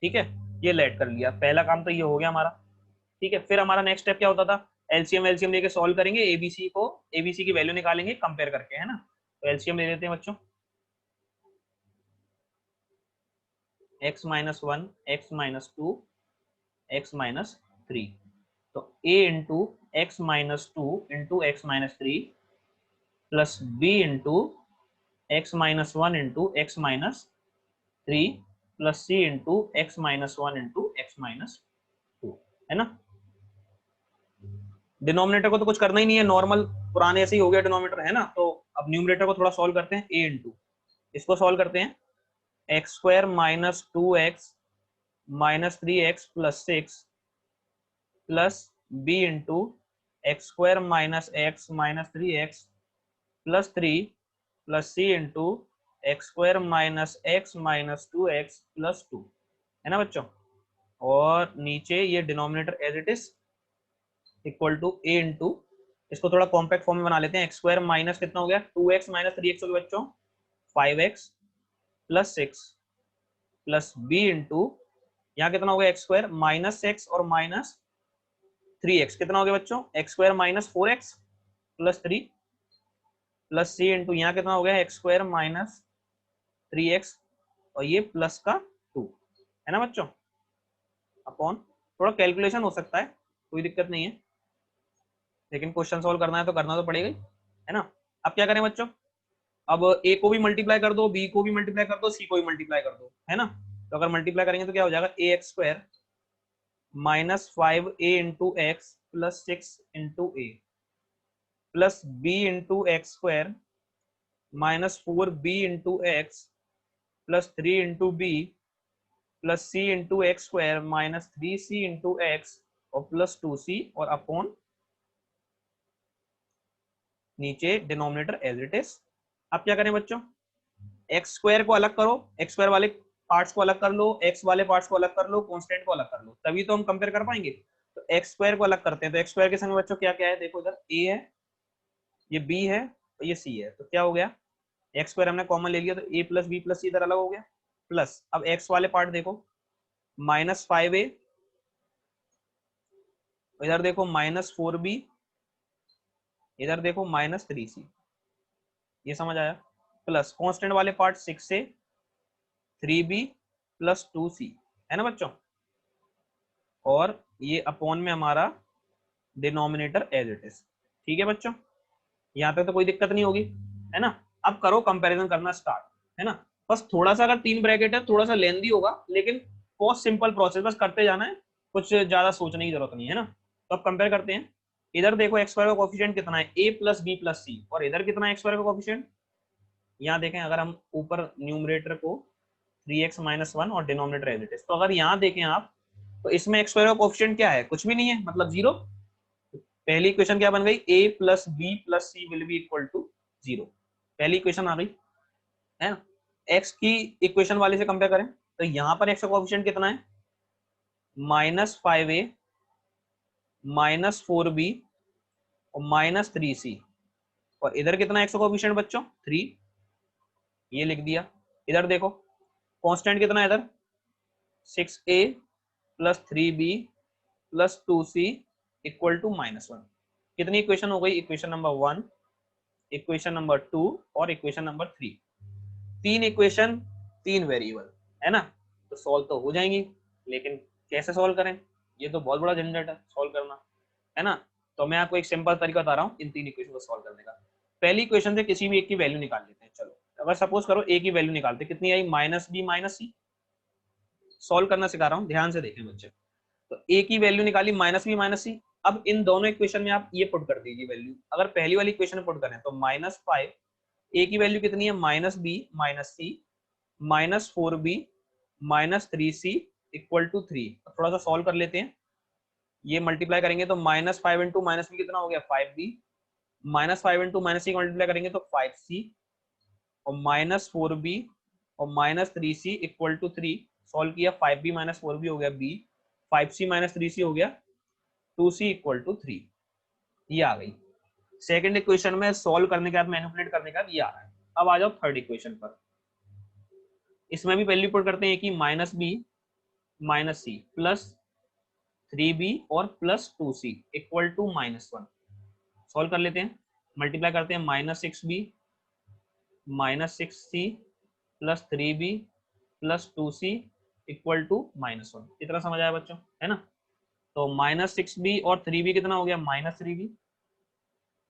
ठीक है, ये लेट कर लिया, पहला काम तो ये हो गया हमारा। ठीक है, फिर हमारा नेक्स्ट स्टेप क्या होता था, एलसीएम एलसीएम लेके सॉल्व करेंगे, एबीसी की वैल्यू निकालेंगे कंपेयर करके, है ना। तो एलसीएम ले लेते हैं बच्चों, x minus one, x minus two, x minus three. तो a into x minus two into x minus three plus b into x minus one into x minus three plus c into x minus one into x minus to, है ना। Denominator को तो कुछ करना ही नहीं है, normal पुराने ऐसे ही हो गया डिनोमिनेटर, है ना। तो अब न्यूमरेटर को थोड़ा सॉल्व करते हैं, a इंटू इसको सॉल्व करते हैं, x square minus two x minus three x plus six plus b into x square minus x minus three x plus three plus c into x square minus x minus two x plus two, है ना बच्चों। और नीचे ये denominator as it is equal to a into, इसको थोड़ा compact form में बना लेते हैं, एक्स स्क्वायर माइनस कितना हो गया two x minus three x हो गया बच्चों five x plus six plus b into यहाँ कितना हो गया एक्स स्क्वायर माइनस एक्स और माइनस थ्री एक्स, कितना हो गया बच्चों x square minus four x plus three plus c into यहाँ कितना हो गया x square minus three x और ये प्लस का टू, है ना बच्चों, अपॉन, थोड़ा कैलकुलेशन हो सकता है, कोई दिक्कत नहीं है, लेकिन क्वेश्चन सॉल्व करना है तो करना तो पड़ेगा ही, है ना। अब क्या करें बच्चों, अब a को भी मल्टीप्लाई कर दो, b को भी मल्टीप्लाई कर दो, c को भी मल्टीप्लाई कर दो, है ना। तो अगर मल्टीप्लाई करेंगे तो क्या हो जाएगा a x square minus five a into x plus six into a plus B into x square minus four b into x plus three into b plus c into x square minus three c into x और plus two c और upon नीचे denominator as it is. अब क्या करें बच्चों, x square को अलग करो, एक्स स्क्वायर वाले पार्ट्स को अलग कर लो, एक्स वाले पार्ट्स को अलग कर लो, कांस्टेंट को अलग कर लो, तभी तो हम कंपेयर कर पाएंगे। तो एक्स स्क्वायर को अलग करते हैं, तो एक्स स्क्वायर के संग बच्चों क्या क्या है, देखो इधर a है, ये b है और ये c है, तो क्या हो गया एक्स स्क्वायर हमने कॉमन ले लिया तो a प्लस बी प्लस सी इधर अलग हो गया, प्लस अब एक्स वाले पार्ट देखो माइनस फाइव ए, इधर देखो माइनस फोर बी, इधर देखो माइनस थ्री सी, ये समझ आया, प्लस कांस्टेंट वाले पार्ट सिक्स से थ्री बी प्लस टू सी, है ना बच्चों, और ये अपॉन में हमारा डिनोमिनेटर एज इट इज। ठीक है बच्चों, यहाँ तक तो कोई दिक्कत नहीं होगी, है ना। अब करो कंपैरिजन करना स्टार्ट, है ना। बस थोड़ा सा, अगर तीन ब्रैकेट है थोड़ा सा लेंदी होगा, लेकिन बहुत सिंपल प्रोसेस, बस करते जाना है, कुछ ज्यादा सोचने की जरूरत नहीं है ना। तो अब कंपेयर करते हैं, इधर देखो एक्स स्क्वायर का कोफिशिएंट कितना है a प्लस बी प्लस सी, और इधर कितना है एक्स स्क्वायर का कोफिशिएंट, यहाँ देखें अगर हम ऊपर न्यूमरेटर को थ्री एक्स माइनस वन और डिनोमिनेटर एज इट इज, तो अगर यहाँ देखें आप तो इसमें एक्स स्क्वायर का कोफिशिएंट क्या है, कुछ भी नहीं है, मतलब जीरो। पहली इक्वेशन क्या बन गई, a plus b plus c will be equal to zero, पहली इक्वेशन आ गई, है ना। x की इक्वेशन वाले से कंपेयर करें तो यहाँ पर x का कोएफिशिएंट कितना है माइनस फाइव ए माइनस फोर बी और माइनस थ्री सी, और इधर कितना x का कोएफिशिएंट बच्चों थ्री, ये लिख दिया। इधर देखो कांस्टेंट कितना है इधर six a plus three b plus two c equal to minus one. कितनी इक्वेशन हो गई, equation number one, equation number two और इक्वेशन नंबर थ्री, तीन इक्वेशन तीन वेरिएबल, है ना। तो सॉल्व तो हो जाएंगी, लेकिन कैसे सॉल्व करें, ये तो बहुत बड़ा झंझट है सॉल्व करना, है ना। तो मैं आपको एक सिंपल तरीका बता रहा हूँ इन तीन इक्वेशन को सॉल्व करने का। पहली इक्वेशन से किसी भी एक की वैल्यू निकाल लेते हैं, चलो अगर सपोज करो ए की वैल्यू निकालते, कितनी आई माइनस बी माइनस सी, सॉल्व करना सिखा रहा हूँ, ध्यान से देखें बच्चे। तो ए की वैल्यू निकाली माइनस बी माइनस सी, अब इन दोनों इक्वेशन में आप ये पुट कर दीजिए वैल्यू, अगर पहली वाली इक्वेशन में पुट करें तो माइनस फाइव, ए की वैल्यू कितनी है minus b minus c minus four b minus three c equal to three. थोड़ा सा सॉल्व कर लेते हैं, ये मल्टीप्लाई करेंगे तो minus five into minus b कितना हो गया five b, minus five into minus c multiply करेंगे तो फाइव सी और माइनस फोर बी और minus three c equal to three. Solve किया, five b minus four b हो गया b, five c minus three c हो गया two c equal to three, ये आ गई। सेकंड इक्वेशन में सॉल्व करने के बाद मैनिपुलेट करने के बाद ये आ रहा है। अब आ जाओ थर्ड इक्वेशन पर, इसमें भी वैल्यू पुट करते हैं कि minus b minus c plus 3b और plus 2c equal to -1। Solve कर लेते हैं, मल्टीप्लाई करते हैं, -6b -6c plus 3b plus 2c equal to -1। इतना समझ आया बच्चों, है ना? तो -6b और 3b कितना हो गया, -3b,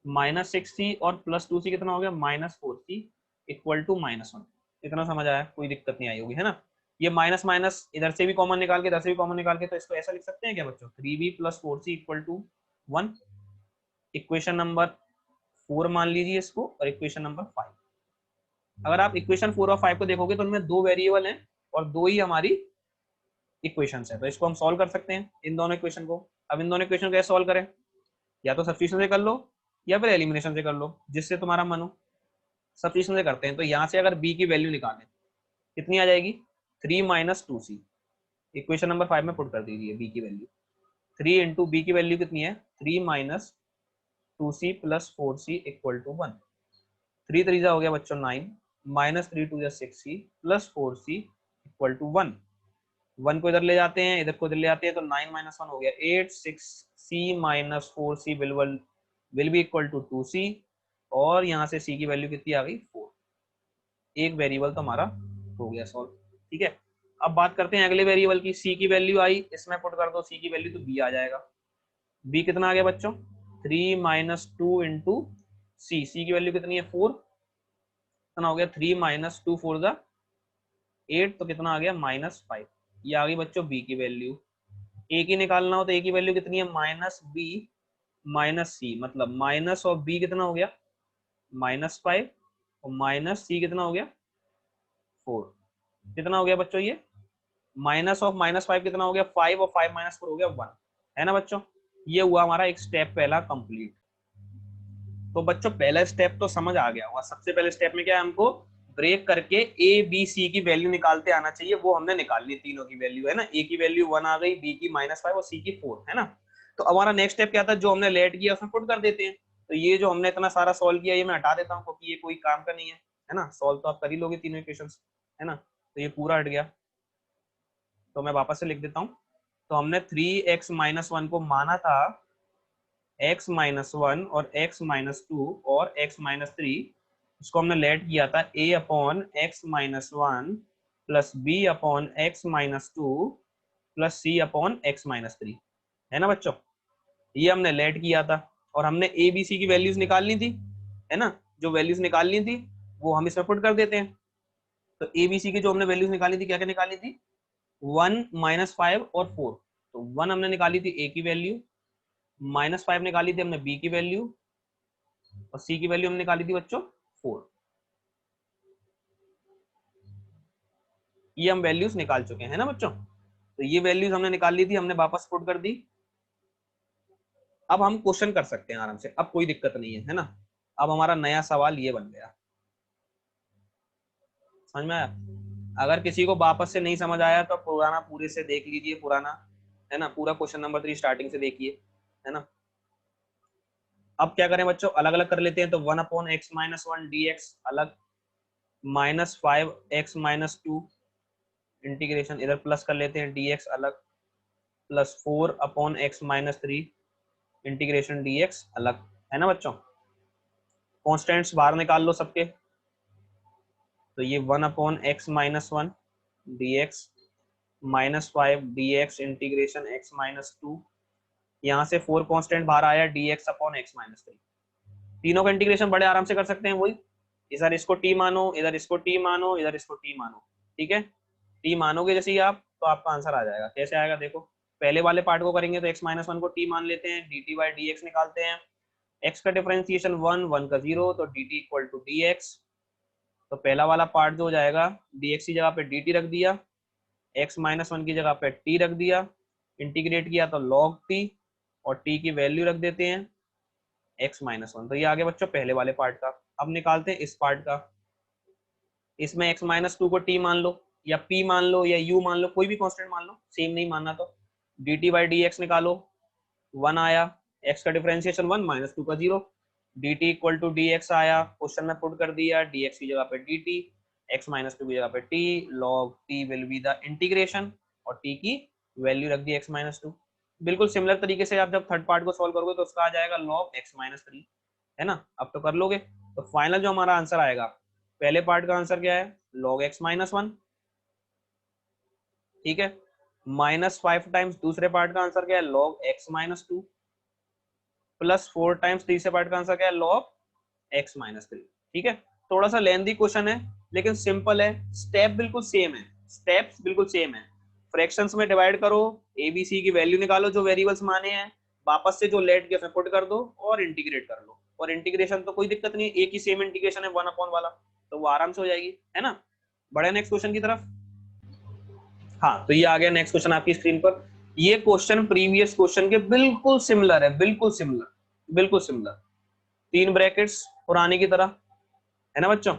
-6c और प्लस 2c कितना हो गया, -4c इक्वल टू -1। इतना समझ आया, कोई दिक्कत नहीं आई होगी, है ना? ये माइनस माइनस इधर से भी कॉमन निकाल के इधर से भी कॉमन निकाल के, तो इसको ऐसा लिख सकते हैं क्या बच्चों, 3b plus 4c equal to 1। Equation number 4 मान लीजिए इसको, और इक्वेशन नंबर 5। अगर आप इक्वेशन 4 और 5 को देखोगे तो उनमें 2 वेरिएबल हैं और 2 ही हमारी इक्वेशंस है, तो इसको हम सॉल्व कर सकते हैं इन दोनों इक्वेशन को। अब इन दोनों इक्वेशन को कैसे सॉल्व करें, या तो सब्स्टिट्यूशन से कर लो या फिर एलिमिनेशन से कर लो, जिससे तुम्हारा मन हो। सब्स्टिट्यूशन से करते हैं, तो यहाँ से अगर b की वैल्यू निकालें कितनी आ जाएगी, 3 माइनस 2c। इक्वेशन नंबर 5 में पुट कर दीजिए b की वैल्यू, 3 इंटू बी की वैल्यू कितनी है, 3 minus 2c plus 4c equal to 1। 3 3 हो गया बच्चों 9, minus 3 2 6c plus 4c equal to 1। 1 को इधर ले जाते हैं, इधर को इधर ले जाते हैं, तो 9 माइनस 1 हो गया 8, 6c minus 4c will be equal to 2c, और यहाँ से c की वैल्यू कितनी आ गई, 4। एक वेरिएबल तो हमारा हो गया सॉल्व, ठीक है। अब बात करते हैं अगले वेरिएबल की, c की वैल्यू आई, इसमें पुट कर दो c की वैल्यू, तो b आ जाएगा। b कितना आ गया बच्चों, 3 माइनस 2 इंटू c, c की वैल्यू कितनी है, 4, कितना हो गया, 3 माइनस 2 4 द 8, तो कितना आ गया, -5। ये आ गई बच्चों b की वैल्यू। a की निकालना हो तो a की वैल्यू कितनी है, -b माइनस c, मतलब माइनस ऑफ b कितना हो गया, -5, और माइनस c कितना हो गया, 4। कितना हो गया बच्चों ये, माइनस ऑफ -5 कितना हो गया, 5, और 5 माइनस 4 हो गया 1, है ना बच्चों? ये हुआ हमारा एक स्टेप पहला कंप्लीट। तो बच्चों पहला स्टेप तो समझ आ गया होगा। सबसे पहले स्टेप में क्या है, हमको ब्रेक करके ए बी सी की वैल्यू निकालते आना चाहिए, वो हमने निकाल ली, तीनों की वैल्यू, है ना? ए की वैल्यू 1 आ गई, बी की -5 और सी की 4, है ना? तो हमारा नेक्स्ट स्टेप क्या था, जो हमने लेट किया उसमें पुट कर देते हैं। तो ये जो हमने इतना सारा सॉल्व किया ये मैं हटा देता हूँ, क्योंकि ये कोई काम का नहीं है ना? सॉल्व तो आप कर ही लोगे तीनों इक्वेशंस, है ना? तो ये पूरा हट गया, तो मैं वापस से लिख देता हूँ। तो हमने 3x-1 को माना था x-1 और x-2 और x-3, इसको हमने लेट किया था a upon x-1 plus b upon x-2 plus c upon x-3, है ना बच्चों? ये हमने लेट किया था, और हमने a b c की वैल्यूज निकालनी थी, है ना? जो वैल्यूज निकालनी थी वो हम इसमें पुट कर देते हैं। तो a b c की जो हमने वैल्यूज निकाली थी, क्या क्या निकाली थी, 1 -5 और 4। तो 1 हमने निकाली थी a की वैल्यू, -5 निकाली थी हमने b की वैल्यू, और c की वैल्यू हमने निकाली थी बच्चों 4। ये हम वैल्यूज निकाल चुके हैं, है ना बच्चों? तो ये वैल्यूज हमने निकाल ली थी, हमने वापस पुट कर दी। अब हम क्वेश्चन कर सकते हैं आराम से, अब कोई दिक्कत नहीं है ना? अब हमारा नया सवाल ये बन गया, समझ में आया? अगर किसी को वापस से नहीं समझ आया तो पुराना पूरे से देख लीजिए, पुराना, है ना? पूरा क्वेश्चन नंबर 3 स्टार्टिंग से देखिए, है ना? अब क्या करें बच्चों, अलग अलग कर लेते हैं। तो 1 अपॉन x-1 dx अलग, -5x-2 इंटीग्रेशन इधर प्लस कर लेते हैं, dx अलग, plus 4 upon x-3 integration dx अलग, है ना बच्चों? कॉन्स्टेंट्स बाहर निकाल लो सबके। तो ये 1 upon x-1 dx -5 dx integration x-2, यहाँ से 4 कांस्टेंट बाहर आया, dx अपॉन x-3। तीनों का इंटीग्रेशन बड़े आराम से कर सकते हैं, वही इधर इसको t मानो, इधर इसको t मानो, इधर इसको t मानो, ठीक है? t मानोगे जैसे ही आप, तो आपका आंसर आ जाएगा। कैसे आएगा देखो, पहले वाले पार्ट को करेंगे तो x-1 को t मान लेते हैं, dt बाई dx निकालते हैं, x का डिफरेंशिएशन 1, 1 का 0, तो dt इक्वल टू dx। तो पहला वाला पार्ट जो हो जाएगा, dx की जगह पे dt रख दिया, x-1 की जगह पे t रख दिया, इंटीग्रेट किया तो log t, और t की वैल्यू रख देते हैं x-1। तो ये आ गया बच्चों पहले वाले पार्ट का। अब निकालते हैं इस पार्ट का। इसमें x-2 को t मान लो, या p मान लो, या u मान लो, कोई भी कांस्टेंट मान लो, सेम नहीं मानना तो। dt बाई dx निकालो, 1 आया, x का डिफरेंशिएशन 1, -2 का 0, dt इक्वल टू dx आया, क्वेश्चन में पुट कर दिया, dx की जगह पे dt, x-2 की जगह पे t, log t will be the integration, और t की वैल्यू रख दी x-2। बिल्कुल सिमिलर तरीके से आप जब थर्ड पार्ट को सॉल्व करोगे तो उसका आ जाएगा log x माइनस 3, है ना। अब तो कर लोगे। तो फाइनल जो हमारा आंसर आएगा, पहले पार्ट का आंसर क्या है, log x माइनस 1, ठीक है। -5 टाइम्स दूसरे पार्ट का आंसर क्या है, log x माइनस 2, +4 टाइम्स तीसरे पार्ट का आंसर क्या है, log x माइनस 3, ठीक है। थोड़ा सा लेंथी क्वेश्चन है लेकिन सिंपल है, स्टेप बिल्कुल सेम है, स्टेप्स बिल्कुल सेम है। फ्रैक्शंस में डिवाइड करो, ए बी सी की वैल्यू निकालो जो वेरिएबल्स माने हैं, वापस से जो लेट के उसमें पुट कर दो और इंटीग्रेट कर लो। और इंटीग्रेशन तो कोई दिक्कत नहीं, एक ही सेम इंटीग्रेशन है 1 अपॉन वाला, तो वो आराम से हो जाएगी, है ना। बढ़े नेक्स्ट क्वेश्चन की तरफ। हाँ, तो ये आ गया नेक्स्ट क्वेश्चन आपकी स्क्रीन पर। ये क्वेश्चन प्रीवियस क्वेश्चन के बिल्कुल सिमिलर है, बिल्कुल सिमिलर, बिल्कुल सिमिलर। 3 ब्रैकेट्स पुराने की तरह, है ना बच्चों।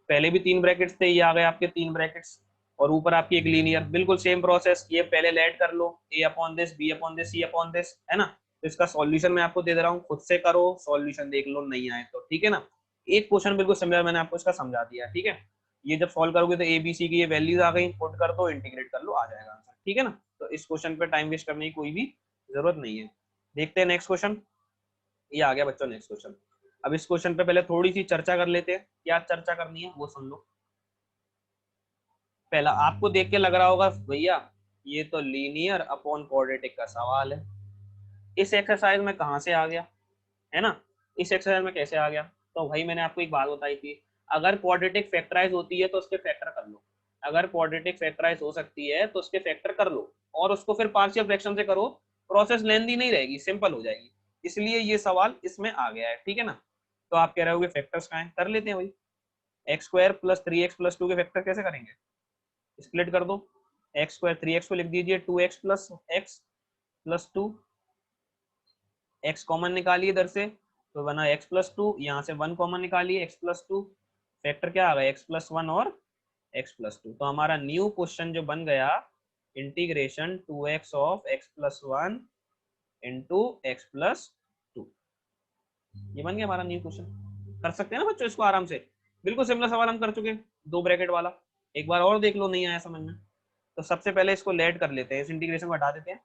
पहले भी 3 ब्रैकेट्स थे, ये आ गए आपके 3 ब्रैकेट्स, और ऊपर आपकी एक लीनियर, बिल्कुल सेम प्रोसेस। ये पहले लेट कर लो, a upon this, b upon this, c upon this, है ना। तो इसका सॉल्यूशन मैं आपको दे दे रहा हूँ, खुद से करो, सॉल्यूशन देख लो, नहीं आए तो, ठीक है ना। एक क्वेश्चन बिल्कुल सिमिलर मैंने आपको इसका समझा दिया, ठीक है। ये जब सॉल्व करोगे तो ए बी सी की ये वैल्यूज आ गई, पुट कर दो, इंटीग्रेट कर लो, आ जाएगा आंसर, ठीक है ना। तो इस क्वेश्चन पे टाइम वेस्ट करने की कोई भी जरूरत नहीं है। देखते हैं नेक्स्ट क्वेश्चन। ये आ गया बच्चों नेक्स्ट क्वेश्चन। अब इस क्वेश्चन पे पहले थोड़ी सी चर्चा कर लेते हैं, क्या चर्चा करनी है वो सुन लो। पहला, आपको देख के लग रहा होगा भैया ये तो लीनियर अपॉन क्वाड्रेटिक का सवाल है, इस एक्सरसाइज में कहां से आ गया, है ना। इस एक्सरसाइज में कैसे आ गया, तो भाई मैंने आपको एक बात बताई थी, अगर क्वाड्रेटिक फैक्टराइज होती है तो उसके फैक्टर कर लो, अगर क्वाड्रेटिक फैक्टराइज हो सकती है तो उसके फैक्टर कर लो, और उसको फिर पार्शियल फ्रैक्शन से करो, प्रोसेस लेंदी नहीं रहेगी, सिंपल हो जाएगी। इसलिए ये सवाल इसमें आ गया है, ठीक है ना। तो आप कह रहे हो फैक्टर्स कहाँ हैं, कर लेते हैं भाई। X square plus 3x plus 2 के फैक्टर कैसे करेंगे, स्प्लिट कर दो। एक्स स्क्वायर 3x को लिख दीजिए 2x plus x plus 2, x common निकालिए इधर से, तो बना x प्लस 2, यहाँ से 1 कॉमन निकालिए x प्लस 2, फैक्टर क्या आ गया x प्लस 1 और x प्लस 2। तो हमारा न्यू क्वेश्चन जो बन गया, integration 2x of x plus 1 into x plus 2, ये बन गया हमारा न्यू क्वेश्चन। कर सकते हैं ना बच्चों इसको आराम से, बिल्कुल सिमिलर सवाल हम कर चुके हैं, 2 ब्रैकेट वाला। एक बार और देख लो, नहीं आया समझ में, तो सबसे पहले इसको लेट कर लेते हैं, इस इंटीग्रेशन को हटा देते हैं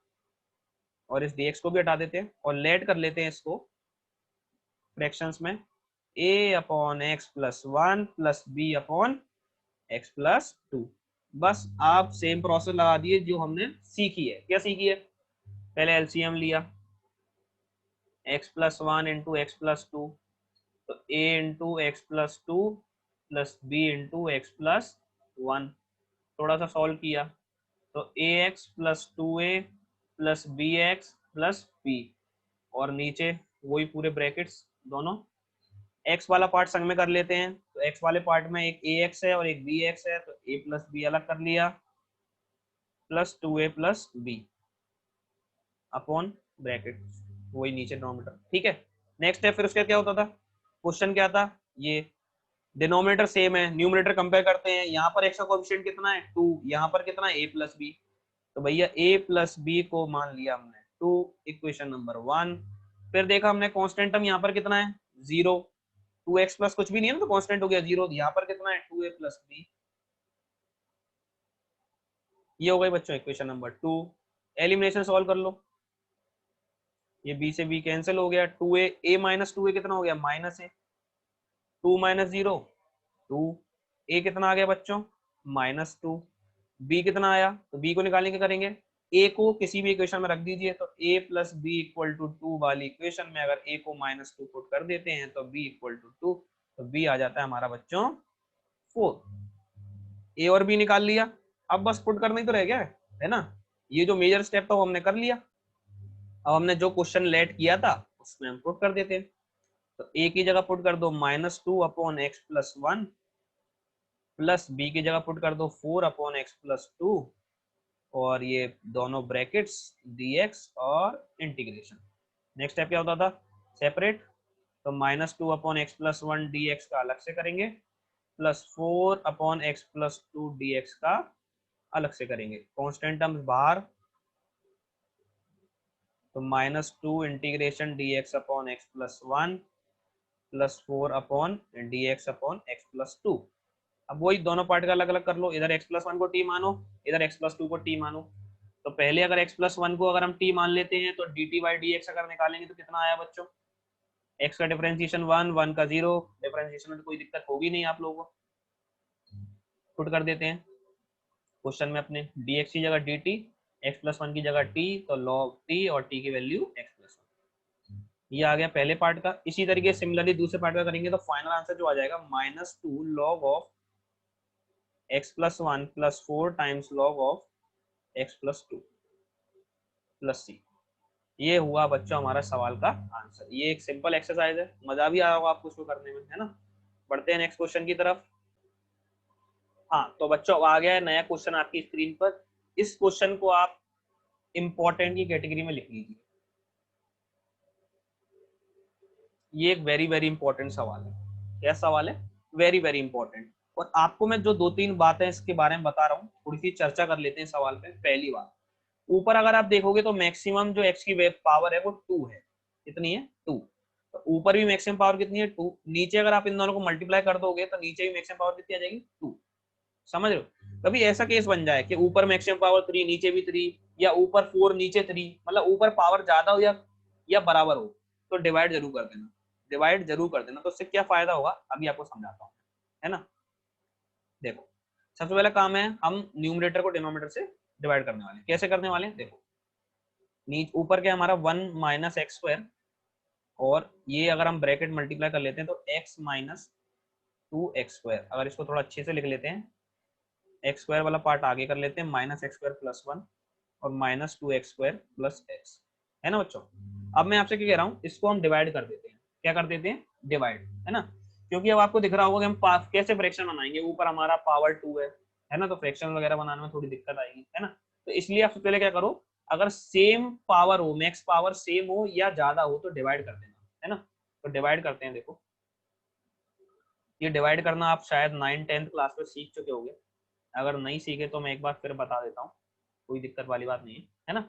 और इस dx को भी हटा देते हैं और लेट कर लेते हैं इसको फ्रैक्शंस में, a upon x plus 1 plus B upon x plus 2। बस आप सेम प्रोसेस लगा दिए जो हमने सीखी है। क्या सीखी है, पहले एलसीएम लिया, x plus 1 into x plus 2, तो a into x plus 2 plus B into x plus 1, थोड़ा सा सॉल्व किया, तो a x plus 2a plus B x plus b, और नीचे वही पूरे ब्रैकेट्स दोनों। एक्स वाला पार्ट संग में कर लेते हैं, तो एक्स वाले पार्ट में एक ए एक्स है और एक बी एक्स है, तो ए प्लस बी अलग कर लिया, plus 2a plus B upon bracket, वही नीचे डिनोमिनेटर, ठीक है। नेक्स्ट है फिर उसका क्या होता था, क्वेश्चन क्या था, ये डिनोमिनेटर सेम है, न्यूमरेटर कंपेयर करते हैं, यहाँ पर एक्स का कोएफिशिएंट कितना है 2, यहाँ पर कितना है a प्लस बी, तो भैया a प्लस बी को मान लिया हमने 2, इक्वेशन नंबर 1। फिर देखा हमने कांस्टेंट टर्म यहाँ पर कितना है 0, 2x प्लस कुछ भी नहीं है ना, तो कांस्टेंट हो गया 0, यहाँ पर कितना है 2a प्लस बी, ये हो गई बच्चों इक्वेशन नंबर 2। एलिमिनेशन सॉल्व कर लो, ये b से b कैंसिल हो गया, 2a, a माइनस 2a कितना हो गया माइनस a, 2 माइनस 0 2, a कितना आ गया बच्चों -2, b कितना आया, तो b को निकालने के करेंगे, a को किसी भी इक्वेशन में रख दीजिए, तो a plus b equal to 2 वाली इक्वेशन में अगर a को -2 पुट कर देते हैं तो b इक्वल टू 2, तो b आ जाता है हमारा बच्चों 4। a और b निकाल लिया, अब बस पुट करना ही तो रह गया है ना। ये जो मेजर स्टेप था वो हमने कर लिया, अब हमने जो क्वेश्चन लेट किया था उसमें हम पुट कर देते हैं, तो a की जगह पुट कर दो -2 upon x plus 1, plus b की जगह पुट कर दो 4 अपॉन एक्स प्लस 2, और ये दोनों ब्रैकेट्स dx और इंटीग्रेशन। नेक्स्ट स्टेप क्या होता था, सेपरेट, तो -2 अपॉन एक्स प्लस 1 dx का अलग से करेंगे, plus 4 upon x plus 2 dx का अलग से करेंगे, कांस्टेंट टर्म्स बाहर, तो -2 integration dx upon x plus 1 plus 4 upon dx upon x plus 2। अब वही दोनों पार्ट का अलग अलग कर लो, इधर x प्लस 1 को t मानो, इधर x प्लस 2 को t मानो, तो पहले अगर x प्लस वन को अगर हम t मान लेते हैं तो dt बाई डी अगर निकालेंगे तो कितना आया बच्चों, x का डिफरेंशिएशन 1, 1 का 0, डिफरेंशिएशन में तो कोई दिक्कत होगी नहीं आप लोगों को, पुट कर देते हैं क्वेश्चन में अपने, dx की जगह dt, x प्लस वन की जगह t, तो log t और t की वैल्यू x प्लस वन, ये आ गया पहले पार्ट का। इसी तरीके सिमिलरली दूसरे पार्ट का करेंगे तो फाइनल आंसर जो आ जाएगा -2 log of x plus one plus 4 times log of x plus 2 plus c। ये हुआ बच्चों हमारा सवाल का आंसर। ये एक सिंपल एक्सरसाइज है, मजा भी आया होगा आपको इसको करने में, है ना। बढ़ते हैं नेक्स्ट क्वेश्चन की तरफ। हाँ तो बच्चों अब आ गया है नया क्वेश्चन आपकी स्क्रीन पर। इस क्वेश्चन को आप इंपॉर्टेंट की कैटेगरी में लिख लीजिए। ये एक वेरी वेरी इंपॉर्टेंट सवाल है। क्या सवाल है? Very very important. और आपको मैं जो 2-3 बातें इसके बारे में बता रहा हूँ, थोड़ी सी चर्चा कर लेते हैं सवाल पे। पहली बात, ऊपर अगर आप देखोगे तो मैक्सिमम जो x की वेव पावर है वो 2 है। कितनी है? 2। तो ऊपर भी मैक्सिमम पावर कितनी है? 2। नीचे अगर आप इन दोनों को मल्टीप्लाई कर दोगे तो नीचे भी मैक्सिमम पावर कितनी आ जाएगी? 2। समझ रहे हो? कभी ऐसा केस बन जाए कि ऊपर मैक्सिमम पावर 3 नीचे भी 3, या ऊपर 4 नीचे 3, मतलब ऊपर पावर ज्यादा हो या बराबर हो, तो डिवाइड जरूर कर देना, डिवाइड जरूर कर देना। तो उससे क्या फायदा होगा अभी आपको समझाता हूँ, है ना। देखो सबसे पहला काम है, हम न्यूमरेटर को डिनोमिनेटर से डिवाइड करने वाले हैं। कैसे करने वाले हैं? देखो नीचे ऊपर क्या हमारा 1 माइनस एक्स स्क्वायर, और ये अगर हम ब्रैकेट मल्टीप्लाई कर लेते हैं तो x माइनस 2x स्क्वायर। अगर इसको थोड़ा अच्छे से लिख लेते हैं, एक्स स्क्वायर वाला पार्ट आगे कर लेते हैं, माइनस एक्स स्क्वायर प्लस 1 और minus 2x square plus x, है ना बच्चों। अब मैं आपसे क्या कह रहा हूँ, इसको हम डिवाइड कर देते हैं। क्या कर देते हैं? डिवाइड, है ना। क्योंकि अब आपको दिख रहा होगा कि हम कैसे फ्रैक्शन बनाएंगे, ऊपर हमारा पावर 2 है ना, तो फ्रैक्शन वगैरह बनाने में थोड़ी दिक्कत आएगी, है ना। तो इसलिए आप पहले क्या करो, अगर सेम पावर हो, मैक्स पावर सेम हो या ज्यादा हो, तो डिवाइड कर देना, है ना। तो डिवाइड करते हैं। देखो ये डिवाइड करना आप शायद 9th-10th क्लास में सीख चुके होंगे। अगर नहीं सीखे तो मैं एक बार फिर बता देता हूँ, कोई दिक्कत वाली बात नहीं है ना।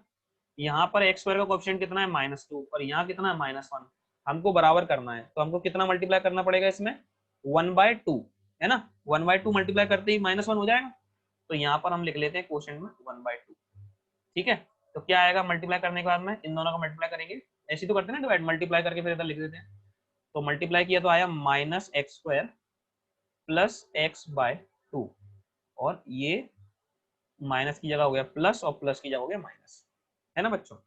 यहाँ पर एक्स स्क्वायर का कोएफिशिएंट कितना है? -2, और यहाँ कितना है? -1। हमको बराबर करना है तो हमको कितना मल्टीप्लाई करना पड़ेगा इसमें? 1/2, है ना। 1/2 मल्टीप्लाई करते ही -1 हो जाएगा, तो यहाँ पर हम लिख लेते हैं कोएफिशिएंट में 1/2। ठीक है, तो क्या आएगा मल्टीप्लाई करने के बाद में? इन दोनों का मल्टीप्लाई करेंगे, ऐसे तो करते हैं ना डिवाइड, मल्टीप्लाई करके फिर इधर लिख देते हैं। तो मल्टीप्लाई किया तो आया -x² प्लस x/2, और ये माइनस की जगह हो गया प्लस और प्लस की जगह हो गया माइनस, है ना बच्चों।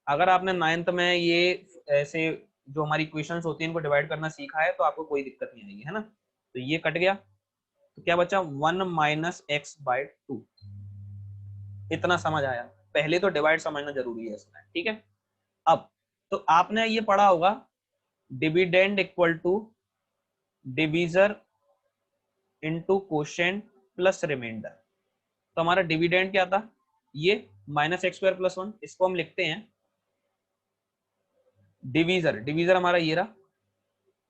अगर आपने 9th में ये ऐसे जो हमारी इक्वेशंस होती हैं इनको डिवाइड करना सीखा है तो आपको कोई दिक्कत नहीं आएगी, है ना। तो ये कट गया, तो क्या बचा? 1 माइनस x/2। इतना समझ आया? पहले तो डिवाइड समझना जरूरी है इसमें, ठीक है। अब तो आपने ये पढ़ा होगा dividend equal to divisor into quotient plus remainder. तो हमारा डिविडेंड क्या था? ये -x² + 1, इसको हम लिखते हैं डिवीजर। डिवीजर हमारा ये रहा,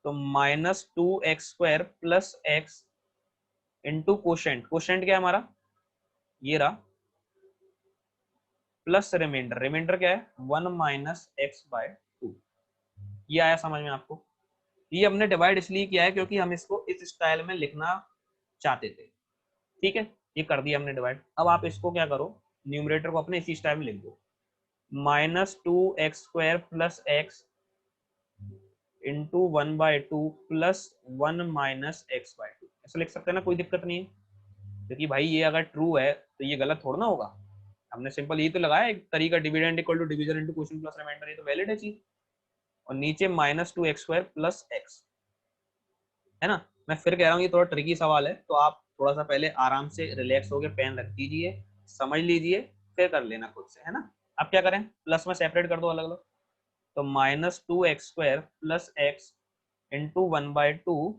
तो -2x² + x into quotient. Quotient क्या है हमारा? ये रहा, प्लस रिमाइंडर। रिमाइंडर क्या है? 1 माइनस x/2। ये आया समझ में आपको? ये हमने डिवाइड इसलिए किया है क्योंकि हम इसको इस स्टाइल में लिखना चाहते थे, ठीक है। ये कर दिया हमने डिवाइड। अब आप इसको क्या करो, न्यूमरेटर को अपने इसी स्टाइल में लिख दो, -2x² + x into 1/2 plus 1 minus x/2। ऐसा लिख सकते हैं ना, कोई दिक्कत नहीं है। क्योंकि भाई ये अगर ट्रू है तो ये गलत थोड़ा ना होगा। हमने सिंपल ये तो लगाया एक तरीका, dividend equal to divisor into quotient plus remainder, ये तो वैलिड है चीज। और नीचे -2x² + x, है ना। मैं फिर कह रहा हूँ ये थोड़ा ट्रिकी सवाल है, तो आप थोड़ा सा पहले आराम से रिलैक्स होकर पेन रख दीजिए, समझ लीजिए, फिर कर लेना खुद से, है ना। अब क्या करें, प्लस में सेपरेट कर दो अलग अलग। तो -2x² + x into 1/2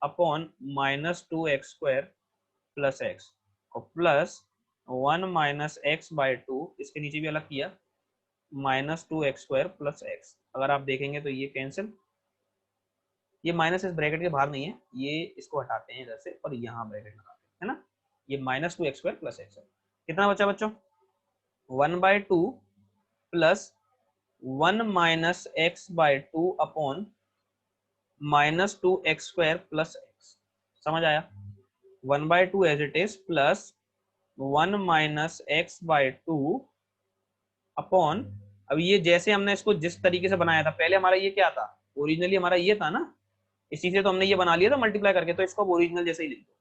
upon -2x² + x, और प्लस 1 माइनस x/2, इसके नीचे भी अलग किया, -2x² + x। अगर आप देखेंगे तो ये कैंसिल, ये माइनस इस ब्रैकेट के बाहर नहीं है, ये इसको हटाते हैं इधर से और यहाँ ब्रैकेट लगाते हैं, है ना। ये -2x² + x है। कितना बचा बच्चों? 1/2 plus 1 minus x/2 upon -2x² + x। समझ आया? 1/2 as it is plus 1 minus x by two upon, अब ये जैसे हमने इसको जिस तरीके से बनाया था, पहले हमारा ये क्या था, ओरिजिनली हमारा ये था ना, इसी से तो हमने ये बना लिया था मल्टीप्लाई करके, तो इसको ओरिजिनल जैसे ही लिख दो,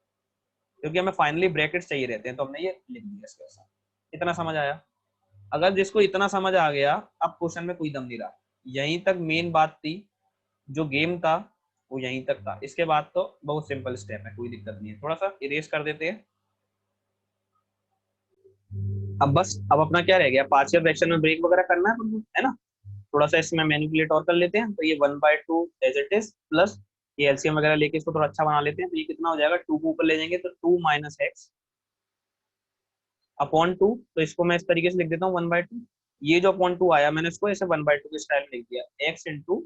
क्योंकि हमें फाइनली ब्रैकेट्स चाहिए रहते हैं, तो हमने ये लिख दिया इसके साथ। इतना समझ आया? अगर जिसको इतना समझ आ गया, अब क्वेश्चन में कोई दम नहीं रहा, यहीं तक मेन बात थी, जो गेम था वो यहीं तक था, इसके बाद तो बहुत सिंपल स्टेप है, कोई दिक्कत नहीं है। थोड़ा सा इरेज कर देते हैं। अब बस अब अपना क्या रह गया, पार्शियल फ्रैक्शन में ब्रेक वगैरह करना है ना, थोड़ा सा इसमें मैनिपुलेट और कर लेते हैं, तो ये 1/2 एज इट इज प्लस ये एलसीएम वगैरह लेके इसको थोड़ा अच्छा बना लेते हैं, तो ये कितना हो जाएगा, 2 को ऊपर ले जाएंगे तो 2 माइनस एक्स अपॉन 2, तो इसको मैं इस तरीके से लिख देता हूँ 1/2, ये जो अपॉन 2 आया मैंने इसको ऐसे 1/2 के स्टाइल में लिख दिया, एक्स इंटू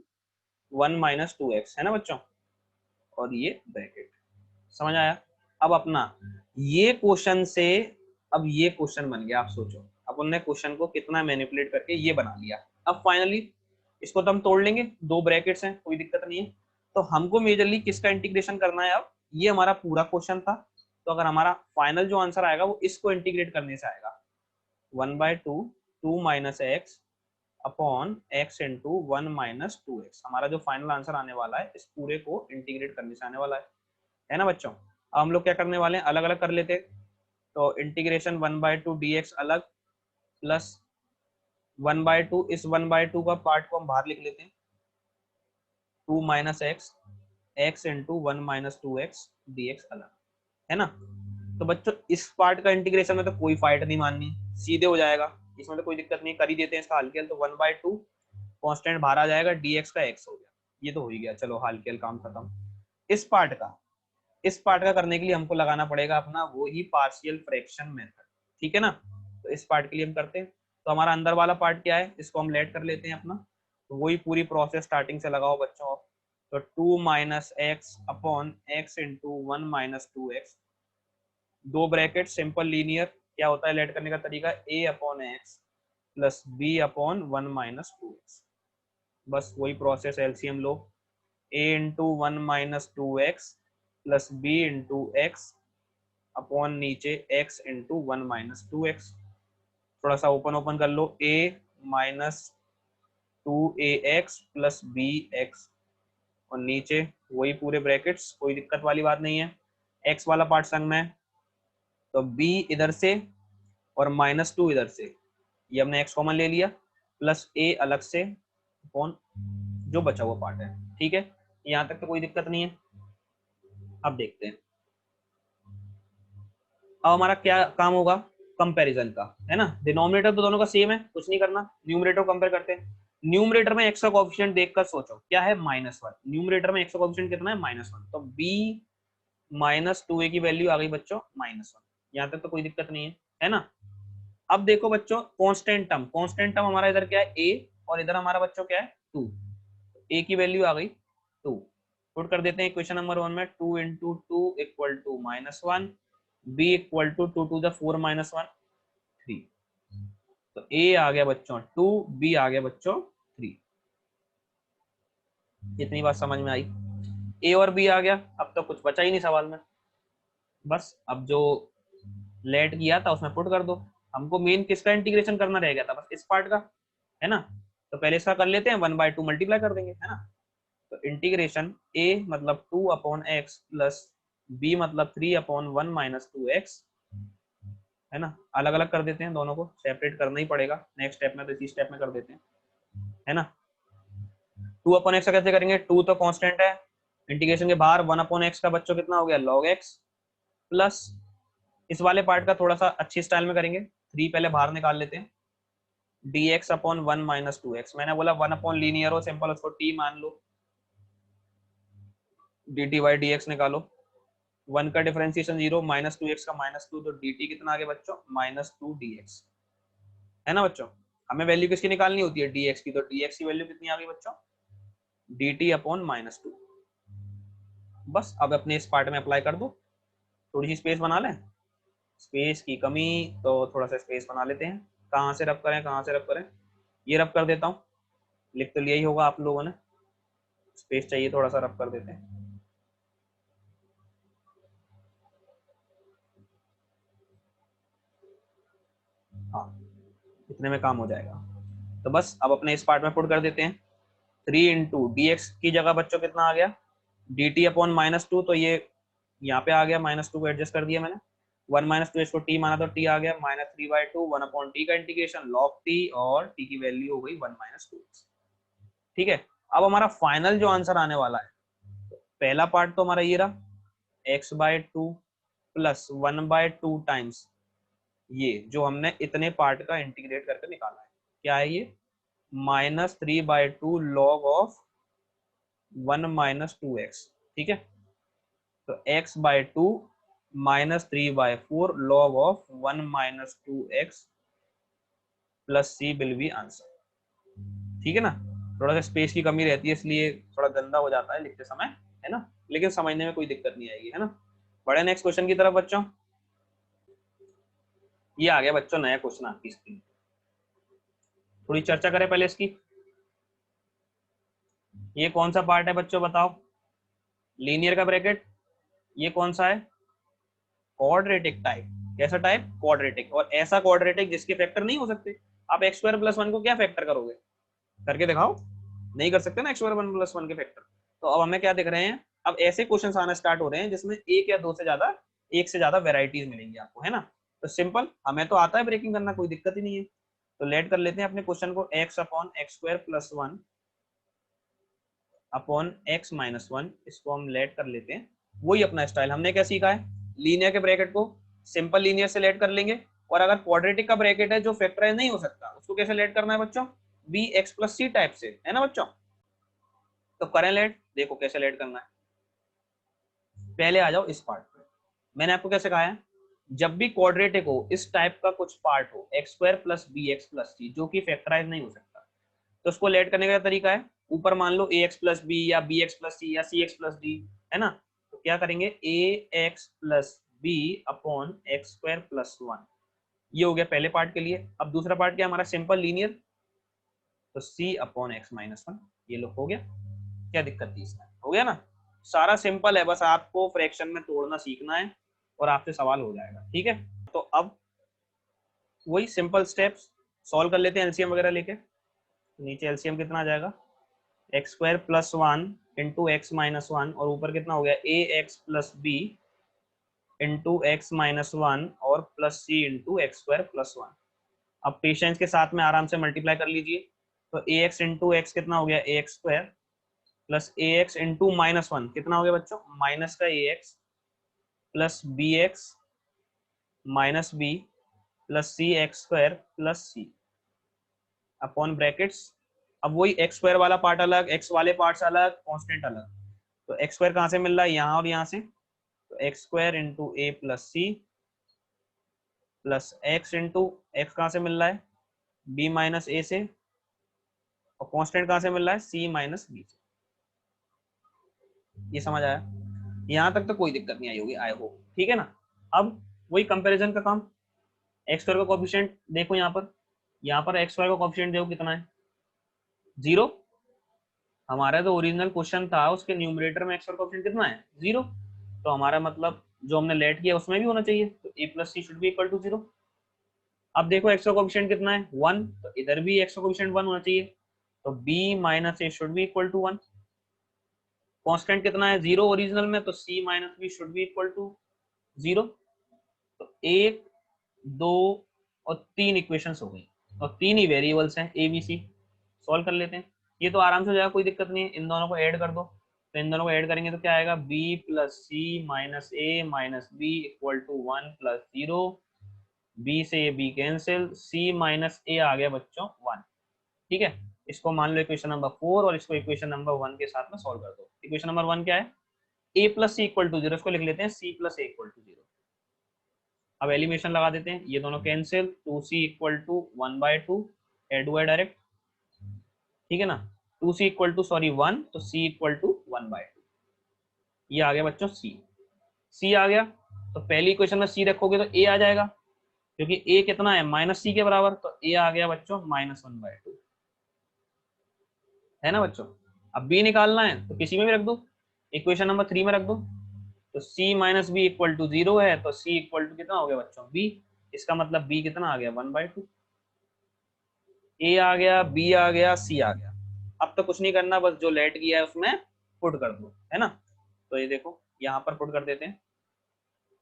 1 माइनस 2x, है ना बच्चों, और ये ब्रैकेट। समझ आया? अब अपना ये क्वेश्चन से, अब ये क्वेश्चन बन गया, आप सोचो, अपन ने क्वेश्चन को कितना मैनिपुलेट करके ये बना लिया। अब फाइनली इसको तो हम तोड़ लेंगे, दो ब्रैकेट्स हैं, कोई दिक्कत नहीं है। तो हमको मेजरली किसका इंटीग्रेशन करना है, अब ये हमारा पूरा क्वेश्चन था, तो अगर हमारा फाइनल जो आंसर आएगा वो इसको इंटीग्रेट करने से आएगा, 1/2 2 minus x upon x into 1 minus 2x, हमारा जो फाइनल आंसर आने वाला है इस पूरे को इंटीग्रेट करने से आने वाला है ना बच्चों। अब हम लोग क्या करने वाले हैं, अलग अलग कर लेते हैं, तो इंटीग्रेशन 1/2 dx अलग, प्लस 1/2, इस 1/2 का पार्ट को हम बाहर लिख लेते हैं, 2 minus x x into 1 minus 2x dx अलग, है ना। तो बच्चों इस पार्ट का इंटीग्रेशन में तो कोई फाइट नहीं माननी, सीधे हो जाएगा, इसमें तो कोई दिक्कत नहीं, कर ही देते हैं इसका हल्केल, तो 1/2 कांस्टेंट बाहर आ जाएगा, dx का x हो गया, ये तो हो ही गया, चलो हल्केल काम खत्म। इस पार्ट का करने के लिए हमको लगाना पड़ेगा अपना वो ही पार्शियल फ्रैक्शन मेथड, ठीक है ना। तो इस पार्ट के लिए हम करते हैं, तो हमारा अंदर वाला पार्ट क्या है, इसको हम लेट कर लेते हैं अपना, तो वही पूरी प्रोसेस स्टार्टिंग से लगाओ बच्चों। तो 2 minus x upon x into 1 minus 2x, दो ब्रैकेट सिंपल लीनियर, क्या होता है लेट करने का तरीका, a upon x plus B upon 1 minus 2x, बस वही प्रोसेस, एलसीएम लो, a into 1 minus 2x plus B into x upon नीचे x इंटू 1 माइनस 2x, थोड़ा सा ओपन ओपन कर लो, a minus 2ax plus B x, और नीचे वही पूरे ब्रैकेट्स, कोई दिक्कत वाली बात नहीं है, x वाला पार्ट संग में, तो b इधर से और -2 इधर से, ये हमने x कॉमन ले लिया, प्लस a अलग से अपॉन जो बचा हुआ पार्ट है, ठीक है, यहाँ तक तो कोई दिक्कत नहीं है। अब देखते हैं, अब हमारा क्या काम होगा, कंपैरिजन का, है ना। डिनोमिनेटर तो दोनों का सेम है, कुछ नहीं करना, न्यूमरेटर कंपेयर करते हैं। न्यूमरेटर में एक्स का कोएफिशिएंट देखकर सोचो क्या है, -1, न्यूमरेटर में एक्स का कोएफिशिएंट कितना है, -1, तो b माइनस 2a की वैल्यू आ गई बच्चों -1, यहाँ तक तो कोई दिक्कत नहीं है ना। अब देखो बच्चों, कांस्टेंट टर्म हमारा इधर क्या है, a, और इधर हमारा बच्चों क्या है 2, a की वैल्यू आ गई 2, पुट कर देते हैं इक्वेशन नंबर 1 में, 2 into 2 equal to -1, b equal to 2 to the 4 -1 3, तो a आ गया बच्चों 2, b आ गया बच्चों 3, इतनी बात समझ में आई, a और b आ गया, अब तो कुछ बचा ही नहीं सवाल में, बस अब जो लेट किया था उसमें पुट कर दो, हमको मेन किसका इंटीग्रेशन करना रह गया था, बस इस पार्ट का, है ना। तो पहले इसका कर लेते हैं, 1/2 मल्टीप्लाई कर देंगे, है ना। तो इंटीग्रेशन a मतलब 2 अपॉन एक्स प्लस b मतलब 3 अपॉन 1 माइनस 2x, है ना। अलग अलग कर देते हैं, दोनों को सेपरेट करना ही पड़ेगा नेक्स्ट स्टेप में, तो इसी स्टेप में कर देते हैं, है ना। 2 अपॉन एक्स का कैसे करेंगे, 2 तो कांस्टेंट है, इंटीग्रेशन के बाहर 1 अपॉन एक्स का बच्चों कितना हो गया log x, प्लस इस वाले पार्ट का थोड़ा सा अच्छी स्टाइल में करेंगे, 3 पहले बाहर निकाल लेते हैं, dx अपॉन 1 माइनस 2x, मैंने बोला 1 अपॉन लीनियर हो सिंपल, उसको t मान लो, dt बाई dx निकालो, 1 का डिफरेंशिएशन 0, -2x का -2, तो dt कितना आ गया बच्चों -2 dx, है ना बच्चों। हमें वैल्यू किसकी निकालनी होती है, dx की, तो dx की वैल्यू कितनी आ गई बच्चों, dt अपॉन -2, बस अब अपने इस पार्ट में अप्लाई कर दो, थोड़ी सी स्पेस बना लें, स्पेस की कमी, तो थोड़ा सा स्पेस बना लेते हैं, कहाँ से रब करें, कहाँ से रब करें, ये रब कर देता हूँ, लिख तो लिया ही होगा आप लोगों ने, स्पेस चाहिए थोड़ा सा रब कर देते हैं, हाँ, इतने में काम हो जाएगा। तो बस अब अपने इस पार्ट में पुट कर देते हैं। 3 इंटू डी एक्स की जगह बच्चों कितना आ गया, डी टी अपॉन -2, तो ये यहाँ पे आ गया, -2 को एडजस्ट कर दिया मैंने, 1 - 2 इसको टी माना तो टी आ गया, -3/2 1 अपॉन टी का इंटीग्रेशन लॉग टी, और टी की वैल्यू हो गई 1 - 2। ठीक है, अब हमारा फाइनल जो आंसर आने वाला है, पहला पार्ट तो हमारा ये रहा x/2 प्लस 1/2 टाइम्स ये जो हमने इतने पार्ट का इंटीग्रेट करके निकाला है, क्या है ये, -3/2 log ऑफ 1 - 2x। ठीक है, तो x/2 -3/4 log of 1 - 2x plus c will be answer. ठीक है ना, थोड़ा सा स्पेस की कमी रहती है इसलिए थोड़ा गंदा हो जाता है लिखते समय, है ना, लेकिन समझने में कोई दिक्कत नहीं आएगी, है ना। बड़े नेक्स्ट क्वेश्चन की तरफ बच्चों, ये आ गया बच्चों नया क्वेश्चन आपकी स्क्रीन। थोड़ी चर्चा करें पहले इसकी। ये कौन सा पार्ट है बच्चों बताओ, लीनियर का ब्रैकेट, ये कौन सा है, क्वाड्रेटिक टाइप। कैसा टाइप, क्वाड्रेटिक, और ऐसा क्वाड्रेटिक जिसके फैक्टर नहीं हो सकते। आप x² + 1 को क्या फैक्टर करोगे, करके दिखाओ, नहीं कर सकते ना x² 1 + 1 के फैक्टर। तो अब हमें क्या दिख रहे हैं, अब ऐसे क्वेश्चन आना स्टार्ट हो रहे हैं जिसमें एक या दो से ज्यादा, एक से ज्यादा वेराइटीज मिलेंगी आपको, है ना। तो सिंपल, हमें तो आता है ब्रेकिंग करना, कोई दिक्कत ही नहीं है। तो लेट कर लेते हैं अपने क्वेश्चन को, x/x² + 1 अपॉन x - 1, इसको हम लेट कर लेते हैं। वही अपना स्टाइल, हमने क्या सीखा है, लीनियर के ब्रैकेट को सिंपल लीनियर से लेट कर लेंगे, और अगर क्वाड्रेटिक का ब्रैकेट है जो फैक्टराइज नहीं हो सकता, उसको कैसे लेट करना है बच्चों, bx + c टाइप से, है ना बच्चों। तो करें लेट, देखो कैसे लेट करना है। पहले आ जाओ इस पार्ट पे, मैंने आपको कैसे कहा है, जब भी क्वाड्रेटिक हो, इस टाइप का कुछ पार्ट हो, x² + bx + c, जो कि फैक्टराइज नहीं हो सकता, तो उसको लेट करने का तरीका है, ऊपर मान लो ax + b या bx + c या cx + d, है ना। तो क्या करेंगे, ax + b अपॉन x² + 1, ये हो गया पहले पार्ट के लिए। अब दूसरा पार्ट क्या हमारा, सिंपल लीनियर, तो c अपॉन x - 1, ये लो हो गया। क्या दिक्कत थी इसमें, हो गया ना, सारा सिंपल है, बस आपको फ्रैक्शन में तोड़ना सीखना है और आपसे सवाल हो जाएगा। ठीक है, तो अब वही सिंपल स्टेप्स सॉल्व कर लेते हैं एलसीएम वगैरह लेके। नीचे एलसीएम कितना आ जाएगा, x² + 1 इंटू x - 1, और ऊपर कितना हो गया, ax + b इंटू x - 1 और प्लस c इंटू x² + 1। अब पेशेंस के साथ में आराम से मल्टीप्लाई कर लीजिए, तो ax इंटू x कितना हो गया, ax² प्लस ax इंटू -1 कितना हो गया बच्चों, माइनस का ax plus bx minus b plus cx² plus c upon brackets. अब वही x² वाला पार्ट अलग, x वाले पार्ट्स अलग, कांस्टेंट अलग। तो x² कहाँ से मिल रहा है, यहाँ और यहाँ से, तो x² into a plus c plus x into x कहाँ से मिल रहा है, b माइनस a से, और कांस्टेंट कहाँ से मिल रहा है, c माइनस b से। ये समझ आया, यहाँ तक तो कोई दिक्कत नहीं आई होगी, आई होप। ठीक है ना। अब वही कंपैरिजन का काम, x² का कोएफिशिएंट देखो, यहाँ पर x² का कोएफिशिएंट देखो कितना है, 0। हमारा जो ओरिजिनल क्वेश्चन था उसके न्यूमरेटर में x का कोएफिशिएंट कितना है, 0। तो हमारा मतलब जो हमने लेट किया उसमें भी होना चाहिए, तो a + c should be equal to 0। अब देखो x का कोएफिशिएंट कितना है, 1, तो इधर भी x का कोएफिशिएंट 1 होना चाहिए, तो b - a should be equal to 1। Constant कितना है, 0 ओरिजिनल में, तो c - b should be equal to 0। तो 1, 2 और 3 इक्वेशंस हो गई, और 3 ही वेरिएबल्स हैं a b c। सॉल्व कर लेते हैं, ये तो आराम से हो जाएगा, कोई दिक्कत नहीं है। इन दोनों को ऐड कर दो, तो इन दोनों को ऐड करेंगे तो क्या आएगा, b + c - a - b equal to 1 + 0, b से ये b कैंसिल, c - a आ गया बच्चों 1। ठीक है, इसको मान लो इक्वेशन नंबर 4 और इसको इक्वेशन नंबर 1 के साथ में सॉल्व कर दो। इक्वेशन नंबर 1 क्या है, a + c इक्वल टू 0, इसको लिख लेते हैं c + a इक्वल टू 0। अब एलिमिनेशन लगा देते हैं, ये दोनों cancel, 2c equal to 1/2, add हुआ डायरेक्ट। ठीक है ना, 2c इक्वल टू 1, तो c इक्वल टू 1/2। ये आ गया बच्चों c आ गया। तो पहली इक्वेशन में c रखोगे तो a आ जाएगा, क्योंकि a कितना है, -c के बराबर, तो a आ गया बच्चों -1/2, है ना बच्चों। अब b निकालना है तो किसी में भी रख दो, इक्वेशन नंबर 3 में रख दो, तो c - b इक्वल टू 0 है, तो c इक्वल टू कितना हो गया बच्चों, b। इसका मतलब b कितना आ गया 1/2, a आ गया, b आ गया, c आ गया। अब तो कुछ नहीं करना, बस जो लेट किया है उसमें पुट कर दो, है ना। तो ये देखो यहाँ पर पुट कर देते हैं,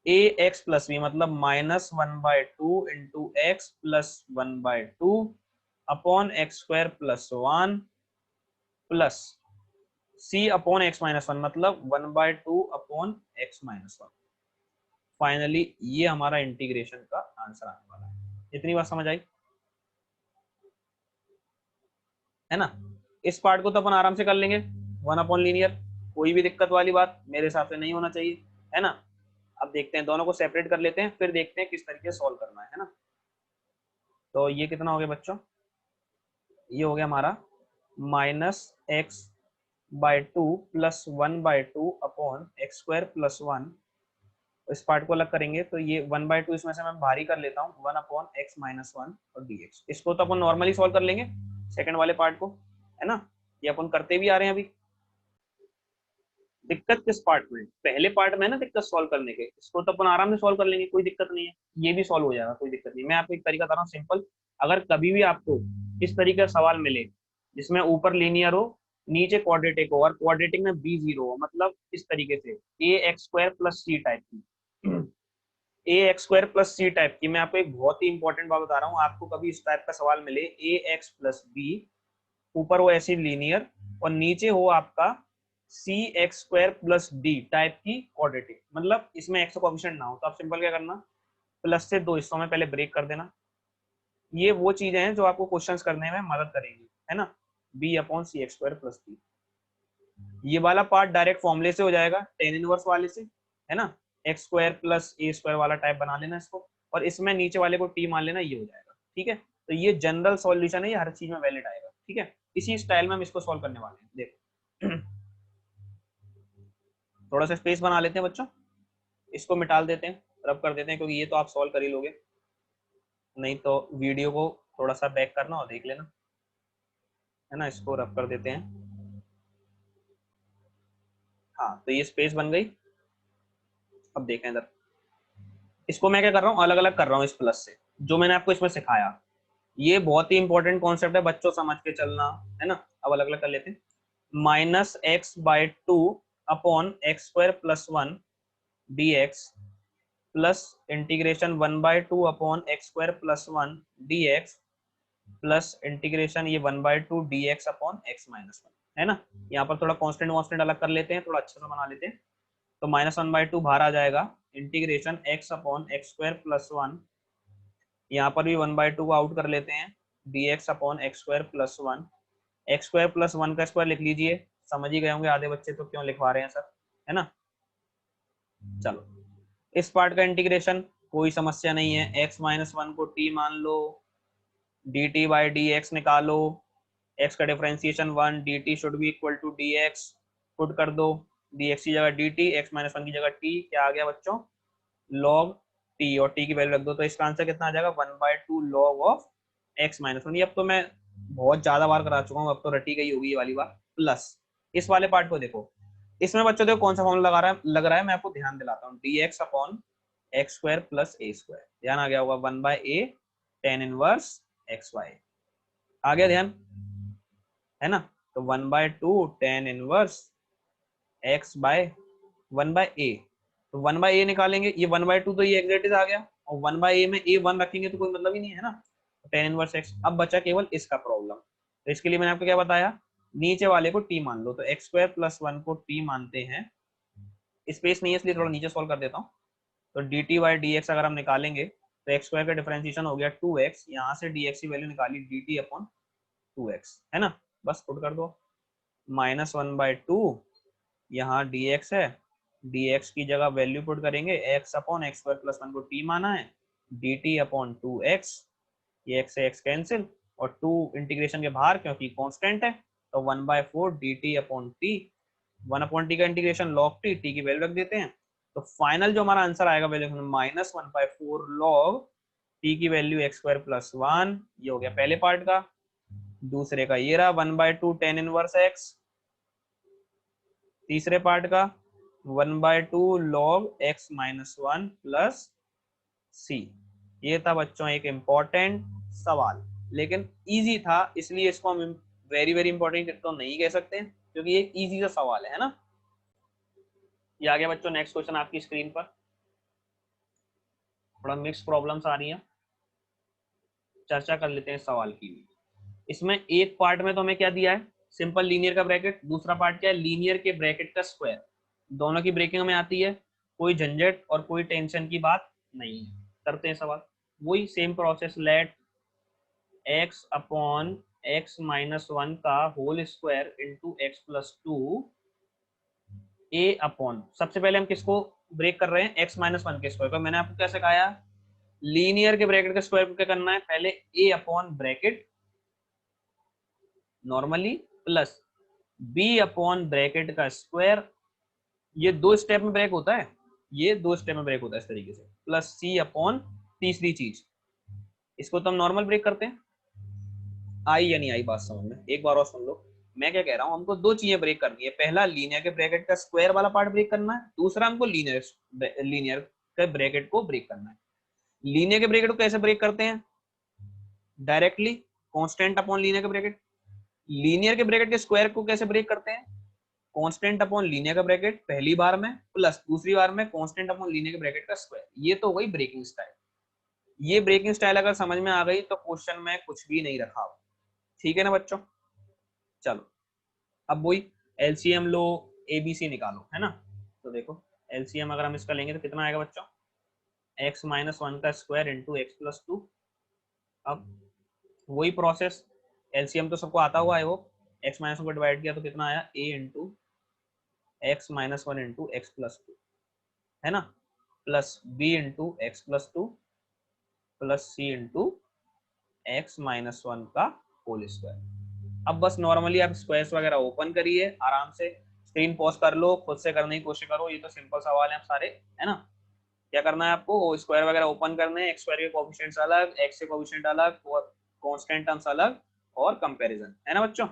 ए एक्स प्लस बी मतलब -1/2 into x plus 1/2 upon x square plus 1 plus सी अपॉन एक्स माइनस 1 मतलब 1/2 अपॉन एक्स माइनस 1। फाइनली ये हमारा इंटीग्रेशन का आंसर आने वाला है। इतनी बात समझ आई, है ना। इस पार्ट को तो अपन आराम से कर लेंगे, 1/लीनियर, कोई भी दिक्कत वाली बात मेरे हिसाब से नहीं होना चाहिए, है ना। अब देखते हैं, दोनों को सेपरेट कर लेते हैं, फिर देखते हैं किस तरीके से सॉल्व करना है ना। तो ये कितना हो गया बच्चों, ये हो गया हमारा -x/2 plus 1/2 upon x square plus 1। इस पार्ट को अलग करेंगे तो ये 1/2 इसमें से मैं बाहरी कर लेता हूँ, 1/x-1 और dx। इसको तो अपन नॉर्मली सॉल्व कर लेंगे सेकंड वाले पार्ट को, है ना। ये अपन करते भी आ रहे हैं अभी। दिक्कत किस पार्ट में, पहले पार्ट में है ना दिक्कत सॉल्व करने के, इसको तो अपन आराम से सॉल्व कर लेंगे, कोई दिक्कत नहीं है। ये भी सॉल्व हो जाएगा, कोई दिक्कत नहीं। मैं आपको एक तरीका बता रहा हूँ सिंपल। अगर कभी भी आपको इस तरीके का सवाल मिले जिसमें ऊपर लीनियर हो, नीचे क्वाड्रेटिक हो और क्वाड्रेटिक में बी जीरो हो, मतलब इस तरीके से a x square plus c type की, a x square plus c type की, मैं आपको एक बहुत ही इंपॉर्टेंट बात बता रहा हूँ। आपको कभी इस टाइप का सवाल मिले ए एक्स प्लस बी, ऊपर हो ऐसी लीनियर और नीचे हो आपका c x square plus d type की क्वाड्रेटिक, मतलब इसमें एक्स कोएफिशिएंट ना हो, तो आप सिंपल क्या करना, प्लस से दो हिस्सों में पहले ब्रेक कर देना। ये वो चीजें हैं जो आपको क्वेश्चंस करने में मदद करेंगी, है ना। बी अपॉन सी एक्स स्क्वायर प्लस डी, ये वाला पार्ट डायरेक्ट फॉर्मूले से हो जाएगा, टेन इनवर्स वाले से, है ना। X square plus a square वाला टाइप बना लेना इसको, और इसमें नीचे वाले को टी मान लेना, ये हो जाएगा, ठीक है। तो ये जनरल सॉल्यूशन है, ये हर चीज में वैलिड आएगा, ठीक है। इसी स्टाइल में हम इसको सॉल्व करने वाले हैं, देखो। थोड़ा सा स्पेस बना लेते हैं बच्चों, इसको मिटाल देते हैं, रब कर देते हैं, क्योंकि ये तो आप सॉल्व कर ही लोगे, नहीं तो वीडियो को थोड़ा सा बैक करना और देख लेना, है ना। इसको रब कर देते हैं, हाँ तो ये स्पेस बन गई। अब देखें इधर, इसको मैं क्या कर रहा हूँ, अलग अलग कर रहा हूँ इस प्लस से, जो मैंने आपको इसमें सिखाया। ये बहुत ही इंपॉर्टेंट कॉन्सेप्ट है बच्चों, समझ के चलना, है ना। अब अलग अलग कर लेते हैं, -x/2 upon x square plus 1 dx plus integration 1/2 upon x square plus 1 dx plus integration ये 1/2 dx अपॉन एक्स माइनस 1, है ना। यहाँ पर थोड़ा कांस्टेंट वांस्टेंट अलग कर लेते हैं, थोड़ा अच्छे से बना लेते हैं। तो -1/2 बाहर आ जाएगा, integration x upon x square plus 1, यहाँ पर भी 1/2 को आउट कर लेते हैं, dx upon x square plus 1, x square plus 1 का स्क्वायर लिख लीजिए, समझ ही गए होंगे आधे बच्चे तो क्यों लिखवा रहे हैं सर, है ना। चलो इस पार्ट का इंटीग्रेशन कोई समस्या नहीं है, x-1 को t मान लो, dt बाई dx निकालो, x का differentiation 1, dt should be equal to dx, put कर दो, dx की जगह dt, x-1 की जगह t, क्या आ गया बच्चों, log t, और t की वैल्यू रख दो, तो इसका आंसर कितना आ जाएगा 1/2 log ऑफ x-1। ये अब तो मैं बहुत ज्यादा बार करा चुका हूँ, अब तो रटी गई होगी ये वाली बात। प्लस इस वाले पार्ट को देखो, इसमें बच्चों देखो कौन सा फॉर्मूला लग रहा है, मैं आपको ध्यान दिलाता हूँ, dx upon x square plus a square, ध्यान आ गया होगा, 1/a tan inverse x y, आ गया ध्यान, है ना। तो 1/2 tan inverse x bye 1/a, तो 1/a निकालेंगे, ये 1/2 तो ये एग्जैक्ट आ गया, और 1/a में a 1 रखेंगे तो कोई मतलब ही नहीं है ना, tan इनवर्स x। अब बचा केवल इसका प्रॉब्लम, तो इसके लिए मैंने आपको क्या बताया, नीचे वाले को t मान लो, तो x स्क्वायर प्लस 1 को t मानते हैं, स्पेस नहीं है इसलिए थोड़ा नीचे सॉल्व कर देता हूँ। तो dt बाई dx अगर हम निकालेंगे तो एक्स स्क्वायर का डिफरेंशिएशन हो गया 2x, यहाँ से dx की वैल्यू निकाली dt अपॉन 2x, है ना। बस पुट कर दो, -1/2, यहाँ dx है, dx की जगह वैल्यू पुट करेंगे, x upon x square plus 1 को t माना है, dt अपॉन 2x, ये x से x कैंसिल, और 2 इंटीग्रेशन के बाहर क्योंकि कांस्टेंट है, तो 1/4 dt upon t, 1 upon t का इंटीग्रेशन log t, t की वैल्यू रख देते हैं। तो फाइनल जो हमारा आंसर आएगा वैल्यू -1/4 log t की वैल्यू एक्स स्क्वायर प्लस 1, ये हो गया पहले पार्ट का। दूसरे का ये रहा 1/2 tan इनवर्स x, तीसरे पार्ट का 1/2 log x-1 प्लस c, ये था बच्चों एक इम्पोर्टेंट सवाल, लेकिन इजी था, इसलिए इसको हम वेरी वेरी इंपॉर्टेंट तो नहीं कह सकते क्योंकि ये इजी सा सवाल है ना। ये आ गया बच्चों नेक्स्ट क्वेश्चन आपकी स्क्रीन पर। थोड़ा मिक्स प्रॉब्लम्स आ रही हैं, चर्चा कर लेते हैं इस सवाल की भी। इसमें एक पार्ट में तो हमें क्या दिया है, सिंपल लीनियर का ब्रैकेट, दूसरा पार्ट क्या है, लीनियर के ब्रैकेट का स्क्वायर। दोनों की ब्रेकिंग हमें आती है, कोई झंझट और कोई टेंशन की बात नहीं है। करते हैं सवाल, वही same process, let x upon x minus one का whole square into x plus two a upon, सबसे पहले हम किसको ब्रेक कर रहे हैं, x माइनस वन के स्क्वायर को। मैंने आपको क्या सिखाया, लीनियर के ब्रैकेट के स्क्वायर को क्या करना है, पहले a upon bracket normally plus b upon bracket का स्क्वायर, ये दो स्टेप में ब्रेक होता है, ये दो स्टेप में ब्रेक होता है इस तरीके से, प्लस c अपॉन तीसरी चीज, इसको तो हम नॉर्मल ब्रेक करते हैं। आई या नहीं आई बात समझ में, एक बार और सुन लो मैं क्या कह रहा हूँ। हमको दो चीजें ब्रेक करनी है, पहला लीनियर के ब्रैकेट का स्क्वायर वाला पार्ट ब्रेक करना है, दूसरा हमको लीनियर के ब्रैकेट को ब्रेक करना है। लीनियर के ब्रैकेट को कैसे ब्रेक करते हैं, डायरेक्टली कांस्टेंट अपॉन लीनियर के ब्रैकेट। लीनियर के ब्रैकेट के स्क्वायर को कैसे ब्रेक करते हैं, कांस्टेंट अपॉन लीनियर का ब्रैकेट पहली बार में, प्लस दूसरी बार में कांस्टेंट अपॉन लीनियर के ब्रैकेट का स्क्वायर। ये तो वही ब्रेकिंग स्टाइल। ये ब्रेकिंग स्टाइल अगर समझ में आ गई तो क्वेश्चन में कुछ भी नहीं रखा, ठीक है ना बच्चों। चलो अब वही एलसीएम लो, एबीसी निकालो, है ना। तो देखो एलसीएम अगर हम इसका लेंगे तो कितना आएगा बच्चों, x माइनस वन का square into x plus to. अब वही प्रोसेस, एलसीएम तो सबको आता हुआ है, वो x माइनस वन को डिवाइड किया तो कितना आया, a into x minus one into x plus two, है ना, plus b into x plus two plus c into x minus one का होल स्क्वायर। अब बस नॉर्मली आप स्क्वायर्स वगैरह ओपन करिए, आराम से स्क्रीन पॉज कर लो, खुद से करने की कोशिश करो, ये तो सिंपल सवाल है आप सारे, है ना। क्या करना है आपको, स्क्वायर वगैरह ओपन करने हैं, एक्स स्क्वायर के कोएफिशिएंट्स अलग, एक्स के कोएफिशिएंट अलग और कांस्टेंट टर्म्स अलग और कंपैरिजन, है ना बच्चों।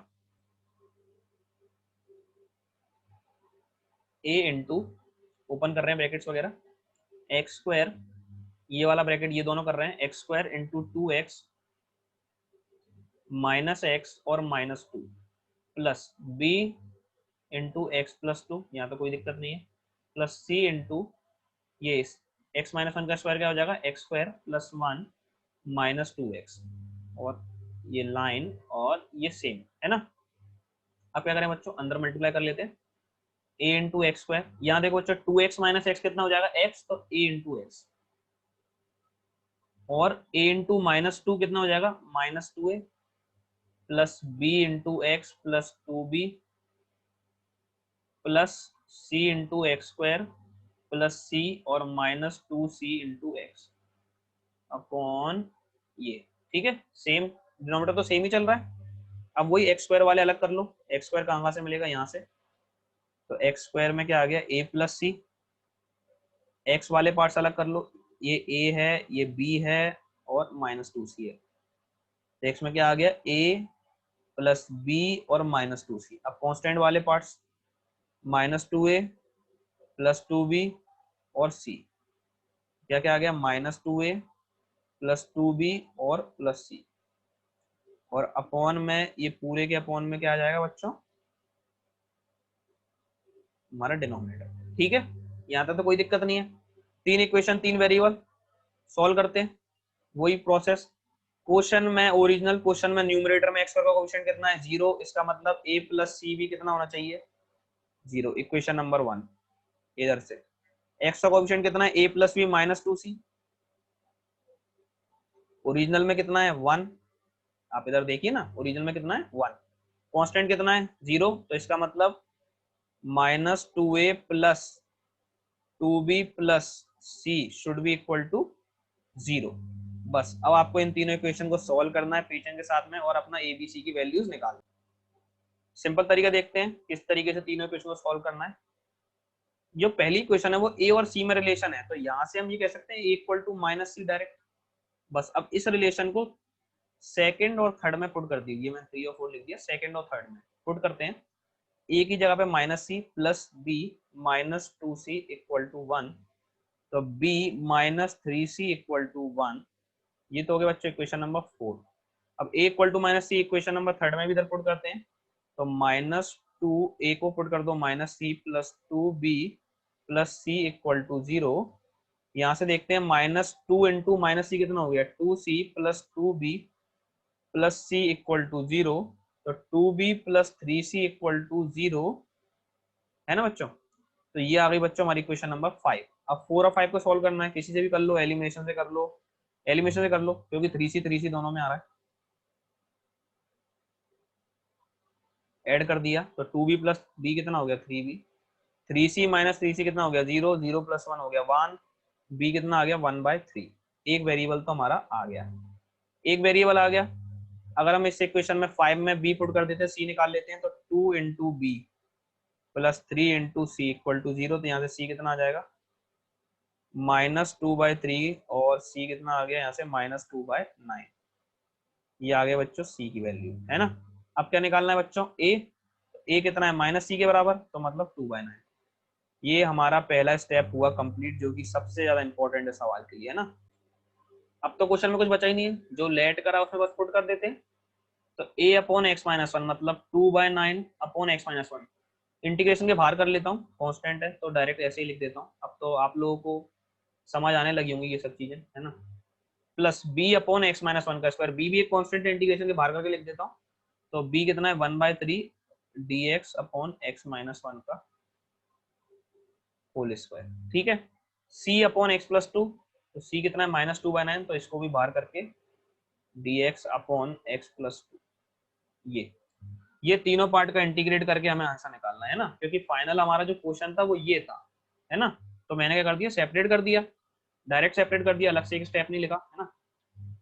a इंटू ओपन कर रहे हैं ब्रैकेट्स वगैरह, एक्स स्क्वायर, ये वाला ब्रैकेट ये दोनों कर रहे हैं, x square into two x minus x और minus two plus b into x plus two, यहाँ तो कोई दिक्कत नहीं है, प्लस c इंटू ये एक्स माइनस वन का स्क्वायर क्या हो जाएगा, x square plus one minus two x, और ये लाइन और ये सेम, है ना। अब क्या करें बच्चों, अंदर मल्टीप्लाई कर लेते हैं, a इंटू एक्स स्क्वायर, यहाँ देखो बच्चों टू एक्स माइनस एक्स कितना हो जाएगा, x, तो a इंटू एक्स, और a इंटू माइनस टू कितना हो जाएगा, minus two a, plus b into x plus two b plus c into x square plus c और minus two c into x upon ये, ठीक है। Same denominator तो same ही चल रहा है। अब वही एक्स स्क्वायर वाले अलग कर लो, एक्स स्क्वायर कहाँ से मिलेगा, यहाँ से, तो एक्स स्क्वायर में क्या आ गया, a प्लस सी, एक्स वाले पार्ट्स अलग कर लो, ये a है, ये b है और माइनस टू सी है, तो एक्स में क्या आ गया, a प्लस बी और माइनस टू सी। अब कांस्टेंट वाले parts, minus two a plus two B और c, क्या क्या आ गया, minus two a plus two B और प्लस सी, और अपॉन में ये पूरे के अपॉन में क्या आ जाएगा बच्चों, हमारा डिनोमिनेटर, ठीक है। यहाँ तक तो कोई दिक्कत नहीं है। तीन इक्वेशन, तीन वेरिएबल, सॉल्व करते हैं, वही प्रोसेस। क्वेश्चन में, ओरिजिनल क्वेश्चन में न्यूमरेटर में एक्स का कोएफिशिएंट कितना है, जीरो, इसका मतलब a प्लस सी भी कितना होना चाहिए, जीरो। इक्वेशन नंबर वन, इधर से एक्स का कोएफिशिएंट कितना है, a plus b minus two c, original में कितना है, वन, आप इधर देखिए ना, ओरिजिनल में कितना है, वन, कांस्टेंट कितना है, जीरो, तो इसका मतलब minus two a plus two b plus c should be equal to zero. बस अब आपको इन तीनों इक्वेशन को सॉल्व करना है पेशेंट के साथ में और अपना एबीसी की वैल्यूज निकालना। सिंपल तरीका देखते हैं किस तरीके से तीनों इक्वेशन को सॉल्व करना है। जो पहली इक्वेशन है वो ए और सी में रिलेशन है, तो यहां से हम ये कह सकते हैं a equal to minus c direct. बस अब इस रिलेशन को सेकंड और थर्ड में पुट कर दीजिए, मैं थ्री और फोर लिख दिया, सेकंड और थर्ड में पुट करते हैं। ए की जगह पे minus c plus b minus two c equal to one, तो b minus three c equal to one, ये तो हो गया बच्चों इक्वेशन नंबर 4। अब a equal to minus c equation number 3 में भी इधर पुट करते हैं, तो -2a को पुट कर दो -c plus 2b plus c equal to 0। यहाँ से देखते हैं -2 इंटू माइनस सी कितना हो गया, 2c plus 2b plus c equal to 0। तो 2b plus 3c equal to 0 है ना बच्चों। तो ये आ गई बच्चों हमारी क्वेश्चन नंबर 5। अब 4 और 5 को सॉल्व करना है, किसी से भी कर लो, एलिमिनेशन से कर लो, एलिमिनेशन से कर लो क्योंकि 3c दोनों में आ रहा है। ऐड कर दिया तो 2b प्लस b कितना हो गया 3b, 3c माइनस 3c कितना हो गया 0, 0 प्लस 1 हो गया 1, b कितना आ गया 1/3। एक वेरिएबल तो हमारा आ गया, एक वेरिएबल आ गया। अगर हम इस इक्वेशन में 5 में b पुट कर देते हैं, c निकाल लेते हैं, तो 2 into b plus 3 into c equal to 0। तो यहाँ से c कितना आ जाएगा -2/3 और c कितना आ गया यहाँ से -2/9। ये आ गया बच्चों c की वैल्यू, है ना। अब क्या निकालना है बच्चों a कितना है -c के बराबर, तो मतलब 2/9। ये हमारा पहला स्टेप हुआ कंप्लीट, जो कि सबसे ज्यादा इंपॉर्टेंट है सवाल के लिए, है ना। अब तो क्वेश्चन में कुछ बचा ही नहीं है, जो लेट करा उसमें बस पुट कर देते हैं। तो a अपॉन x माइनस 1 मतलब 2/9 अपॉन x माइनस 1। इंटीग्रेशन के बाहर कर लेता हूँ, कांस्टेंट है तो डायरेक्ट ऐसे ही लिख देता हूँ। अब तो आप लोगों को समझ आने लगी होंगी ये सब चीजें, है ना। Plus b upon x minus 1 का स्क्वायर, b भी एक कांस्टेंट है, इंटीग्रेशन के बाहर करके लिख देता हूँ। तो b कितना है 1/3 dx अपॉन x माइनस 1 का होल स्क्वायर, ठीक है। c अपॉन x प्लस 2, तो c कितना है -2/9, तो इसको भी बाहर करके dx अपॉन x प्लस 2। ये तीनों पार्ट का इंटीग्रेट करके हमें आंसर निकालना है ना, क्योंकि फाइनल हमारा जो क्वेश्चन था वो ये था, है ना। तो मैंने क्या कर दिया, सेपरेट कर दिया, डायरेक्ट सेपरेट कर दिया, अलग से एक स्टेप नहीं लिखा, है ना।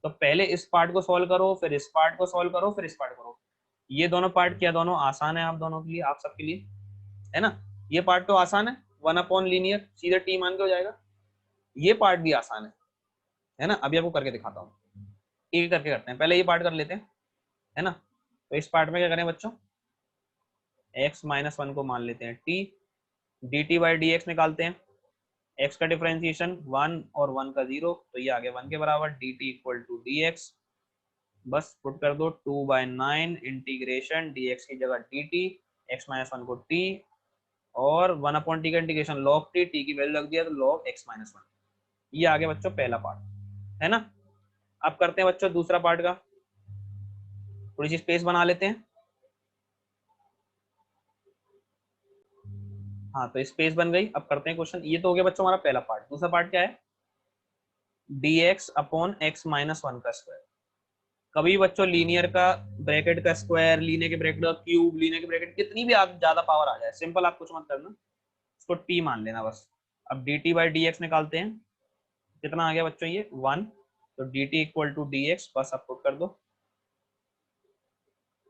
तो पहले इस पार्ट को सॉल्व करो, फिर इस पार्ट को सॉल्व करो, फिर इस पार्ट करो। ये दोनों पार्ट क्या दोनों आसान है आप दोनों के लिए, आप सबके लिए, है ना। ये पार्ट तो आसान है, 1 अपॉन लीनियर सीधे टी मान के हो जाएगा। ये पार्ट भी आसान है ना। अभी आपको करके दिखाता हूँ, एक करके करते हैं, पहले ये पार्ट कर लेते हैं, है ना। तो इस पार्ट में क्या करें बच्चों, x माइनस 1 को मान लेते हैं t, dt by D x निकालते हैं। x का डिफरेंशिएशन 1 और 1 का 0, तो ये आ गया 1 के बराबर, dt equal to d x. बस पुट कर दो 2/9 इंटीग्रेशन dx की जगह dt, x माइनस 1 को t, और 1 अपॉन टी का इंटीग्रेशन log t, t की वैल्यू लग दिया तो log x माइनस 1। ये आ गया बच्चों पहला पार्ट, है ना। अब करते हैं बच्चों दूसरा पार्ट का, थोड़ी सी स्पेस बना लेते हैं। हाँ तो स्पेस बन गई। अब करते हैं क्वेश्चन। ये तो हो गया बच्चों हमारा पहला पार्ट। दूसरा पार्ट क्या है, dx अपॉन x माइनस 1 का स्क्वायर। कभी बच्चों लीनियर का ब्रैकेट का स्क्वायर, लीनियर के ब्रैकेट का क्यूब, लीनियर के ब्रैकेट कितनी भी ज्यादा पावर आ जाए, सिंपल आप कुछ मत करना, इसको t मान लेना बस। अब dt बाई डी एक्स निकालते हैं, कितना आ गया बच्चों ये 1, तो dt equal to d x, बस आप पुट कर दो।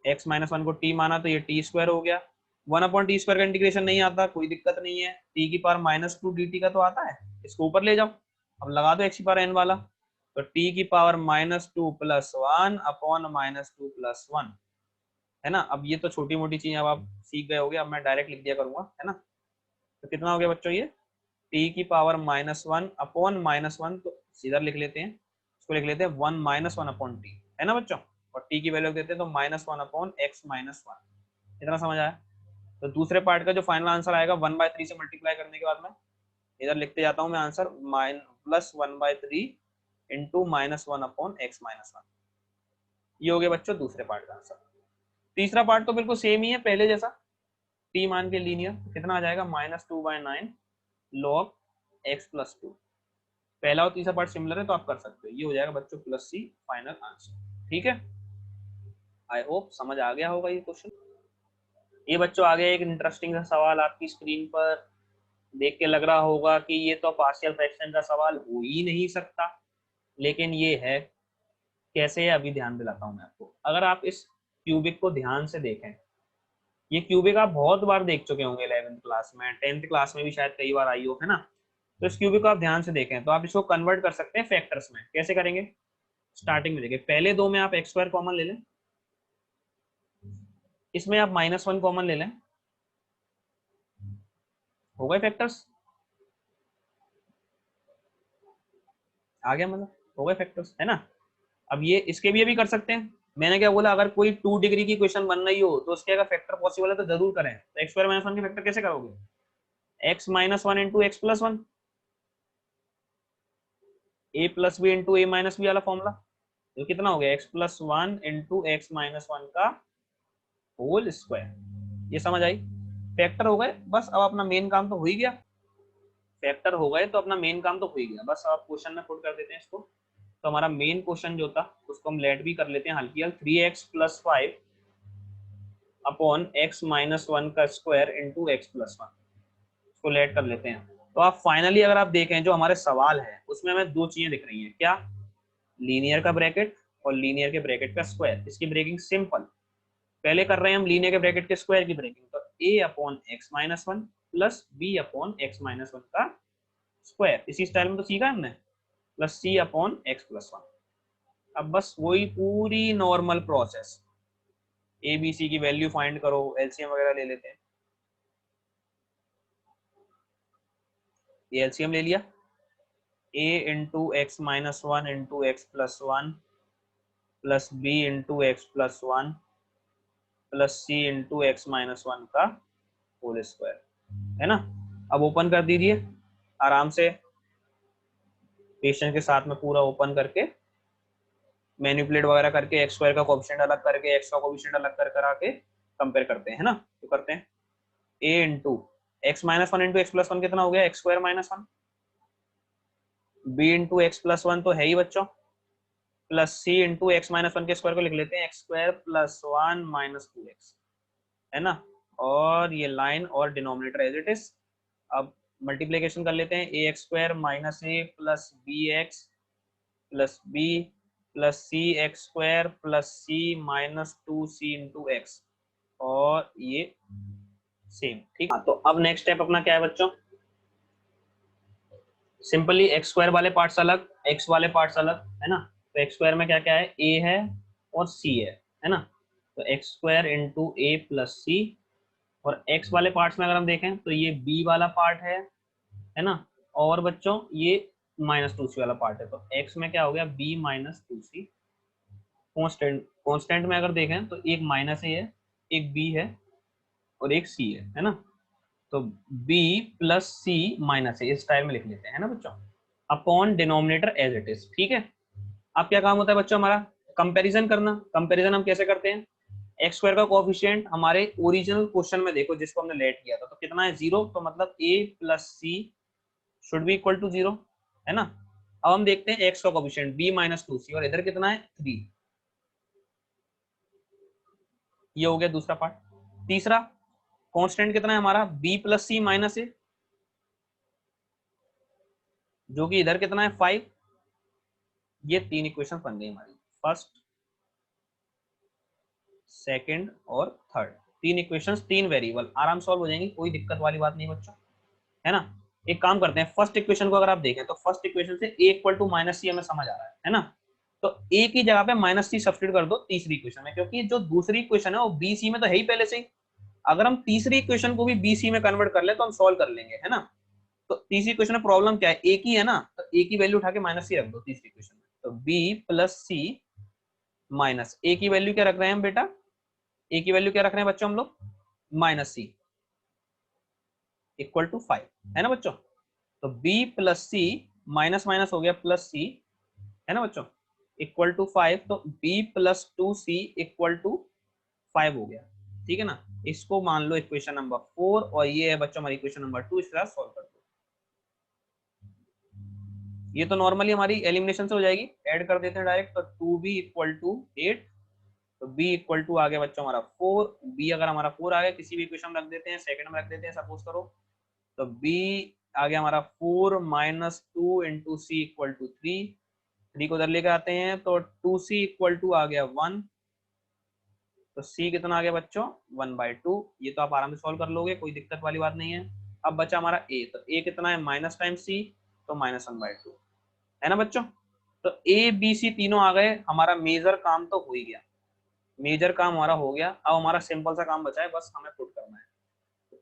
x माइनस 1 को t माना तो ये टी स्क्वायर हो गया। 1 अपॉन टी स्क्वायर का इंटीग्रेशन नहीं आता, कोई दिक्कत नहीं है, t की पावर -2 dt का तो आता है, इसको ऊपर ले जाओ। अब लगा दो x की पावर n वाला, तो t की पावर -2 प्लस 1 अपॉन -2 प्लस 1, है ना। अब ये तो छोटी मोटी चीज अब आप सीख गए होगे, अब मैं डायरेक्ट लिख दिया करूंगा, है ना। तो कितना हो गया बच्चों ये, t की पावर -1 अपॉन -1, तो सीधा लिख लेते हैं, इसको लिख लेते हैं 1 -1 अपॉन टी, है ना बच्चों। और t की वैल्यू देते हैं तो -1 अपॉन x माइनस 1। इतना समझ आया। तो दूसरे पार्ट का जो फाइनल आंसर आएगा 1/3 से मल्टीप्लाई करने के बाद में इधर लिखते जाता हूँ मैं answer, plus 1/3 into -1 upon x minus 1। ये हो गया बच्चों दूसरे पार्ट का आंसर। तीसरा पार्ट तो बिल्कुल सेम ही है पहले जैसा, t मान के लीनियर, कितना आ जाएगा -2/9 log x प्लस 2। पहला और तीसरा पार्ट सिमिलर है तो आप कर सकते हो। ये हो जाएगा बच्चों प्लस सी फाइनल आंसर, ठीक है। आई होप समझ आ गया होगा ये क्वेश्चन। ये बच्चों आ गया एक इंटरेस्टिंग सा सवाल आपकी स्क्रीन पर, देख के लग रहा होगा कि ये तो पार्शियल फ्रैक्शन का सवाल हो ही नहीं सकता, लेकिन ये है। कैसे है अभी ध्यान दिलाता हूं मैं आपको। अगर आप इस क्यूबिक को ध्यान से देखें, ये क्यूबिक आप बहुत बार देख चुके होंगे 11th क्लास में, 10th क्लास में भी शायद कई बार आई हो, है ना। तो इस क्यूबिक को आप ध्यान से देखें तो आप इसको कन्वर्ट कर सकते हैं फैक्टर्स में। कैसे करेंगे, स्टार्टिंग में देखिए, पहले दो में आप एक्स स्क्वायर कॉमन ले लें, इसमें आप -1 कॉमन ले लें, हो गए फैक्टर्स, आ गया मतलब, हो गए फैक्टर्स, है ना। अब ये इसके भी ये भी कर सकते हैं। मैंने क्या बोला, अगर कोई 2 डिग्री की क्वेश्चन बन रही हो तो उसके अगर फैक्टर पॉसिबल है तो जरूर करें। तो एक्स स्क्वायर माइनस वन के फैक्टर कैसे करोगे, x minus one into x plus one, a plus B into a minus b वाला फॉर्मूला। तो कितना हो गया, x plus one into x minus one का होल स्क्वायर। ये समझ आई, फैक्टर हो गए बस। अब अपना मेन काम तो हो ही गया, फैक्टर हो गए तो अपना मेन काम तो हो ही गया। बस अब क्वेश्चन में पुट कर देते हैं इसको। तो हमारा मेन क्वेश्चन जो था उसको हम लेट भी कर लेते हैं हल्की हल, 3x plus five upon x minus one का square into x plus one, इसको लेट कर लेते हैं। तो आप फाइनली अगर आप देखें जो हमारे सवाल है उसमें हमें दो चीजें दिख रही हैं, क्या, लीनियर का ब्रैकेट और लीनियर के ब्रैकेट का स्क्वायर। इसकी ब्रेकिंग सिंपल, पहले कर रहे हैं हम लीनियर के ब्रैकेट के स्क्वायर की ब्रेकिंग, तो a upon x minus one plus B upon x minus one का स्क्वायर, इसी स्टाइल में तो सीखा हमने, प्लस c upon x plus one. अब बस वही पूरी normal process, a b c की वैल्यू फाइंड करो, एलसीएम वगैरह ले लेते हैं। ये एलसीएम ले लिया, a into x minus one into x plus one plus B into x plus one plus c into x minus one का होल स्क्वायर, है ना। अब ओपन कर दीजिए आराम से, पेशेंस के साथ में पूरा ओपन करके मैनिपुलेट वगैरह करके एक्स स्क्वायर का कोएफिशिएंट अलग करके एक्स का कोएफिशिएंट अलग कर करा के कंपेयर करते हैं, है ना। तो करते हैं a into x minus one into x plus one कितना हो गया, x square minus one, b into x plus one तो है ही बच्चों, plus c into x minus one के स्क्वायर को लिख लेते हैं x square plus one minus two x, है ना। और ये लाइन और डिनोमिनेटर एज इट इज। अब मल्टीप्लीकेशन कर लेते हैं, ए x square minus A plus B x plus b plus C x square plus c minus two c into x, और ये सेम, ठीक है। तो अब नेक्स्ट स्टेप अपना क्या है बच्चों, सिंपली एक्स स्क्वायर वाले पार्ट्स अलग, एक्स वाले पार्ट्स अलग, है ना। तो एक्स स्क्वायर में क्या क्या है, ए है और सी है ना। तो x square into a plus सी, और एक्स वाले पार्ट्स में अगर हम देखें तो ये बी वाला पार्ट है ना। और बच्चों ये माइनस टू सी वाला पार्ट है, तो एक्स में क्या हो गया, बी माइनस टू सी। कॉन्स्टेंट में अगर देखें तो एक माइनस ए है, एक बी है और एक सी है ना। तो b plus c minus a, इस टाइप में लिख लेते हैं ना बच्चों, upon denominator as it is, ठीक है। अब क्या काम होता है बच्चों हमारा, कंपैरिजन करना। कंपैरिजन हम कैसे करते हैं, एक्स स्क्वायर का कोएफिशिएंट हमारे ओरिजिनल क्वेश्चन में देखो जिसको हमने लेट किया था, तो कितना है, जीरो, तो मतलब a plus c should be equal to zero, है ना। अब हम देखते हैं एक्स का coefficient b minus two c, और इधर कितना है, 3। ये हो गया दूसरा पार्ट। तीसरा कांस्टेंट कितना है हमारा, b प्लस सी माइनस ए, जो कि इधर कितना है, 5। ये तीन इक्वेशन बन गई हमारी, फर्स्ट सेकंड और थर्ड, तीन इक्वेशंस, तीन वेरिएबल, आराम सॉल्व हो जाएंगी, कोई दिक्कत वाली बात नहीं बच्चों, है ना। एक काम करते हैं, फर्स्ट इक्वेशन को अगर आप देखें तो फर्स्ट इक्वेशन से a इक्वल टू माइनस सी हमें समझ आ रहा है ना। तो a की जगह पे माइनस सी सब्स्टिट्यूट कर दो तीसरी इक्वेशन में, क्योंकि जो दूसरी इक्वेशन है वो बी सी में तो है ही पहले से ही। अगर हम तीसरी इक्वेशन को भी बी सी में कन्वर्ट कर ले तो हम सॉल्व कर लेंगे, है ना। तो तीसरी इक्वेशन में प्रॉब्लम क्या है, a की है ना, तो a की वैल्यू उठा के माइनस सी रख दो तीसरी इक्वेशन में, तो b plus c minus a की वैल्यू क्या रख रहे हैं हम बेटा, a की वैल्यू क्या रख रहे हैं बच्चों हम लोग, माइनस सी इक्वल टू 5, है ना बच्चों। तो b plus c minus minus हो गया प्लस सी, है ना बच्चों, इक्वल टू 5, तो b plus two c equal to 5 हो गया, ठीक है ना। इसको मान लो इक्वेशन नंबर 4, और ये है बच्चों हमारी इक्वेशन नंबर 2, इस तरह सॉल्व कर दो। ये तो नॉर्मली हमारी एलिमिनेशन से हो जाएगी, ऐड कर देते हैं डायरेक्ट, तो 2b इक्वल टू 8, तो b इक्वल टू आ गया बच्चों हमारा 4, b अगर हमारा 4 आ गया किसी भी इक्वेशन में रख देते हैं, सेकंड में रख देते हैं सपोज करो, तो b आ गया हमारा 4 minus two into c equal to 3 को उधर लेकर आते हैं, तो 2c इक्वल टू आ गया 1, तो c कितना आ गया बच्चों 1/2। ये तो आप आराम से सॉल्व कर लोगे, कोई दिक्कत वाली बात नहीं है। अब बचा हमारा a, तो a कितना है माइनस टाइम c, तो -1/2, है ना बच्चों। तो ए बी सी तीनों आ गए, हमारा मेजर काम तो हो ही गया, मेजर काम हमारा हो गया। अब हमारा सिंपल सा काम बचा है, बस हमें पुट करना है।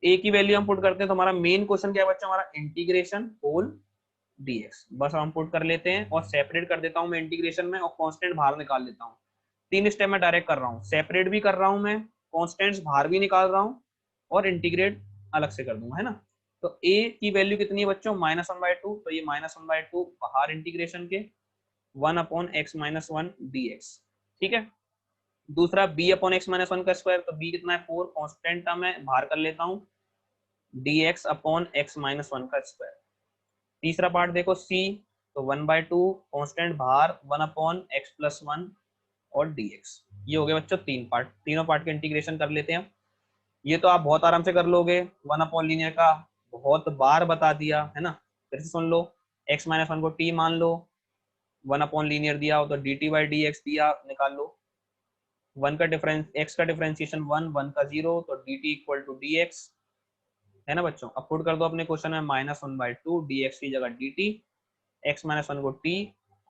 ए की वैल्यू हम पुट करते हैं, तो हमारा मेन क्वेश्चन क्या है बच्चा, हमारा इंटीग्रेशन होल dx। बस हम पुट कर लेते हैं और सेपरेट कर देता हूँ मैं इंटीग्रेशन में और कांस्टेंट बाहर निकाल लेता हूँ। 3 स्टेप में डायरेक्ट कर रहा हूँ, सेपरेट भी कर रहा हूँ मैं, कांस्टेंट्स बाहर भी निकाल रहा हूँ और इंटीग्रेट अलग से कर दूंगा, है ना। तो a की वैल्यू कितनी है बच्चों, -1/2, तो ये -1/2 बाहर इंटीग्रेशन के 1/x-1 dx। ठीक है। दूसरा b/x-1 का स्क्वायर, तो b कितना है 4, कांस्टेंट टर्म है बाहर कर लेता हूँ, dx/x-1 का स्क्वायर। तीसरा पार्ट देखो c, तो 1/2 कांस्टेंट बाहर 1/x+1 और dx। ये हो गए बच्चों तीन पार्ट, तीनों पार्ट के इंटीग्रेशन कर लेते हैं। ये तो आप बहुत आराम से कर लोगे, 1/लीनियर का बहुत बार बता दिया है ना, फिर से सुन लो। x-1 को t मान लो, 1/लीनियर दिया हो तो dt/dx दिया, निकाल लो। 1 का डिफरेंस, x का डिफरेंशिएशन 1, 1 का 0, तो dt = dx, है ना बच्चों। अब पुट कर दो अपने क्वेश्चन में -1/2 dx की जगह dt, x-1 को t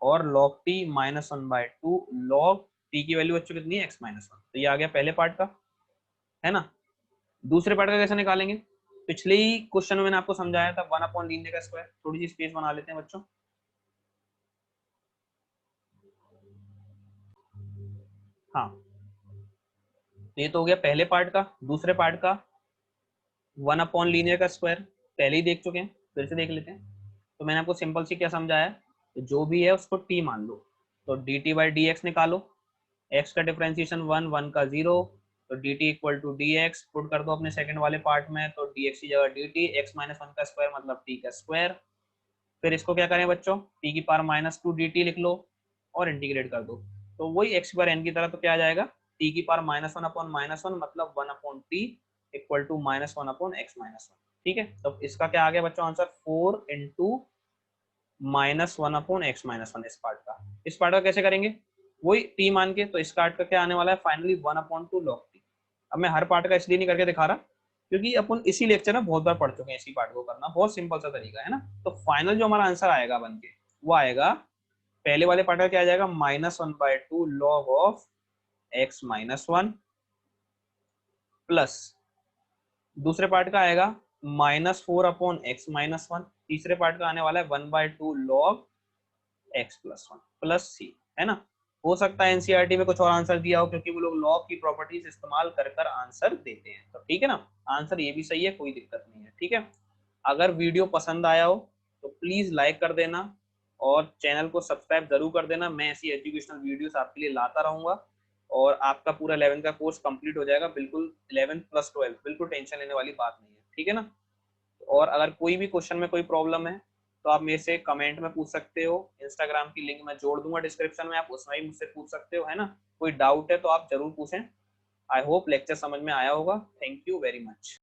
और log t -1/2 log t की वैल्यू बच्चों कितनी है x-1। तो ये आ गया पहले पार्ट का, है ना। दूसरे पार्ट का कैसे निकालेंगे, पिछले ही क्वेश्चन में मैंने आपको समझाया था 1/लीनियर का स्क्वायर। थोड़ी सी स्पेस बना लेते हैं बच्चों। हाँ, ये तो हो गया पहले पार्ट का। दूसरे पार्ट का 1/लीनियर का स्क्वायर पहले ही देख चुके हैं, फिर से देख लेते हैं। तो मैंने आपको सिंपल सी क्या समझाया, तो जो भी है उसको t मान लो, तो dt/dx निकालो। x का डिफरेंशिएशन 1, 1 का 0, तो dt = dx। पुट कर दो अपने सेकंड वाले पार्ट में, तो dx की जगह dt, x-1 का स्क्वायर मतलब t का स्क्वायर। फिर इसको क्या करें बच्चों, t⁻² dt लिख लो और इंटीग्रेट कर दो, तो वही x/n की तरह। तो क्या आ जाएगा, t⁻1/-1 मतलब 1/t = -1/x-1। ठीक है, तो इसका क्या आ गया बच्चों आंसर, 4 × -1/x-1 इस पार्ट का। इस पार्ट का कैसे करेंगे, वही t मान के, तो इस पार्ट का क्या आने वाला है फाइनली 1/2 log t। अब मैं हर पार्ट का इसलिए नहीं करके दिखा रहा क्योंकि अपन इसी लेक्चर में बहुत बार पढ़ चुके हैं, इसी पार्ट को करना बहुत सिंपल सा तरीका है ना। तो फाइनल जो हमारा आंसर आएगा बन के, वो आएगा पहले वाले पार्ट का क्या आ जाएगा, -1/2 log of x-1 प्लस दूसरे पार्ट का आएगा -4/x-1। तीसरे पार्ट का आने वाला है 1/2 log x+1 प्लस c, है ना। हो सकता है एनसीईआरटी में कुछ और आंसर दिया हो, क्योंकि वो लोग लॉग की प्रॉपर्टीज इस्तेमाल कर कर आंसर देते हैं। तो ठीक है ना, आंसर ये भी सही है, कोई दिक्कत नहीं है। ठीक है, अगर वीडियो पसंद आया हो तो प्लीज लाइक कर देना और चैनल को सब्सक्राइब जरूर कर देना। मैं ऐसी एजुकेशनल वीडियोस आपके लिए लाता रहूंगा और आपका पूरा 11 का कोर्स कंप्लीट हो जाएगा, बिल्कुल 11 + 12, बिल्कुल टेंशन लेने वाली बात नहीं है। ठीक है ना। और अगर कोई भी क्वेश्चन में कोई प्रॉब्लम है तो आप मेरे से कमेंट में पूछ सकते हो, इंस्टाग्राम की लिंक मैं जोड़ दूंगा डिस्क्रिप्शन में, आप उसमें भी मुझसे पूछ सकते हो, है ना। कोई डाउट है तो आप जरूर पूछें। आई होप लेक्चर समझ में आया होगा। Thank you very much.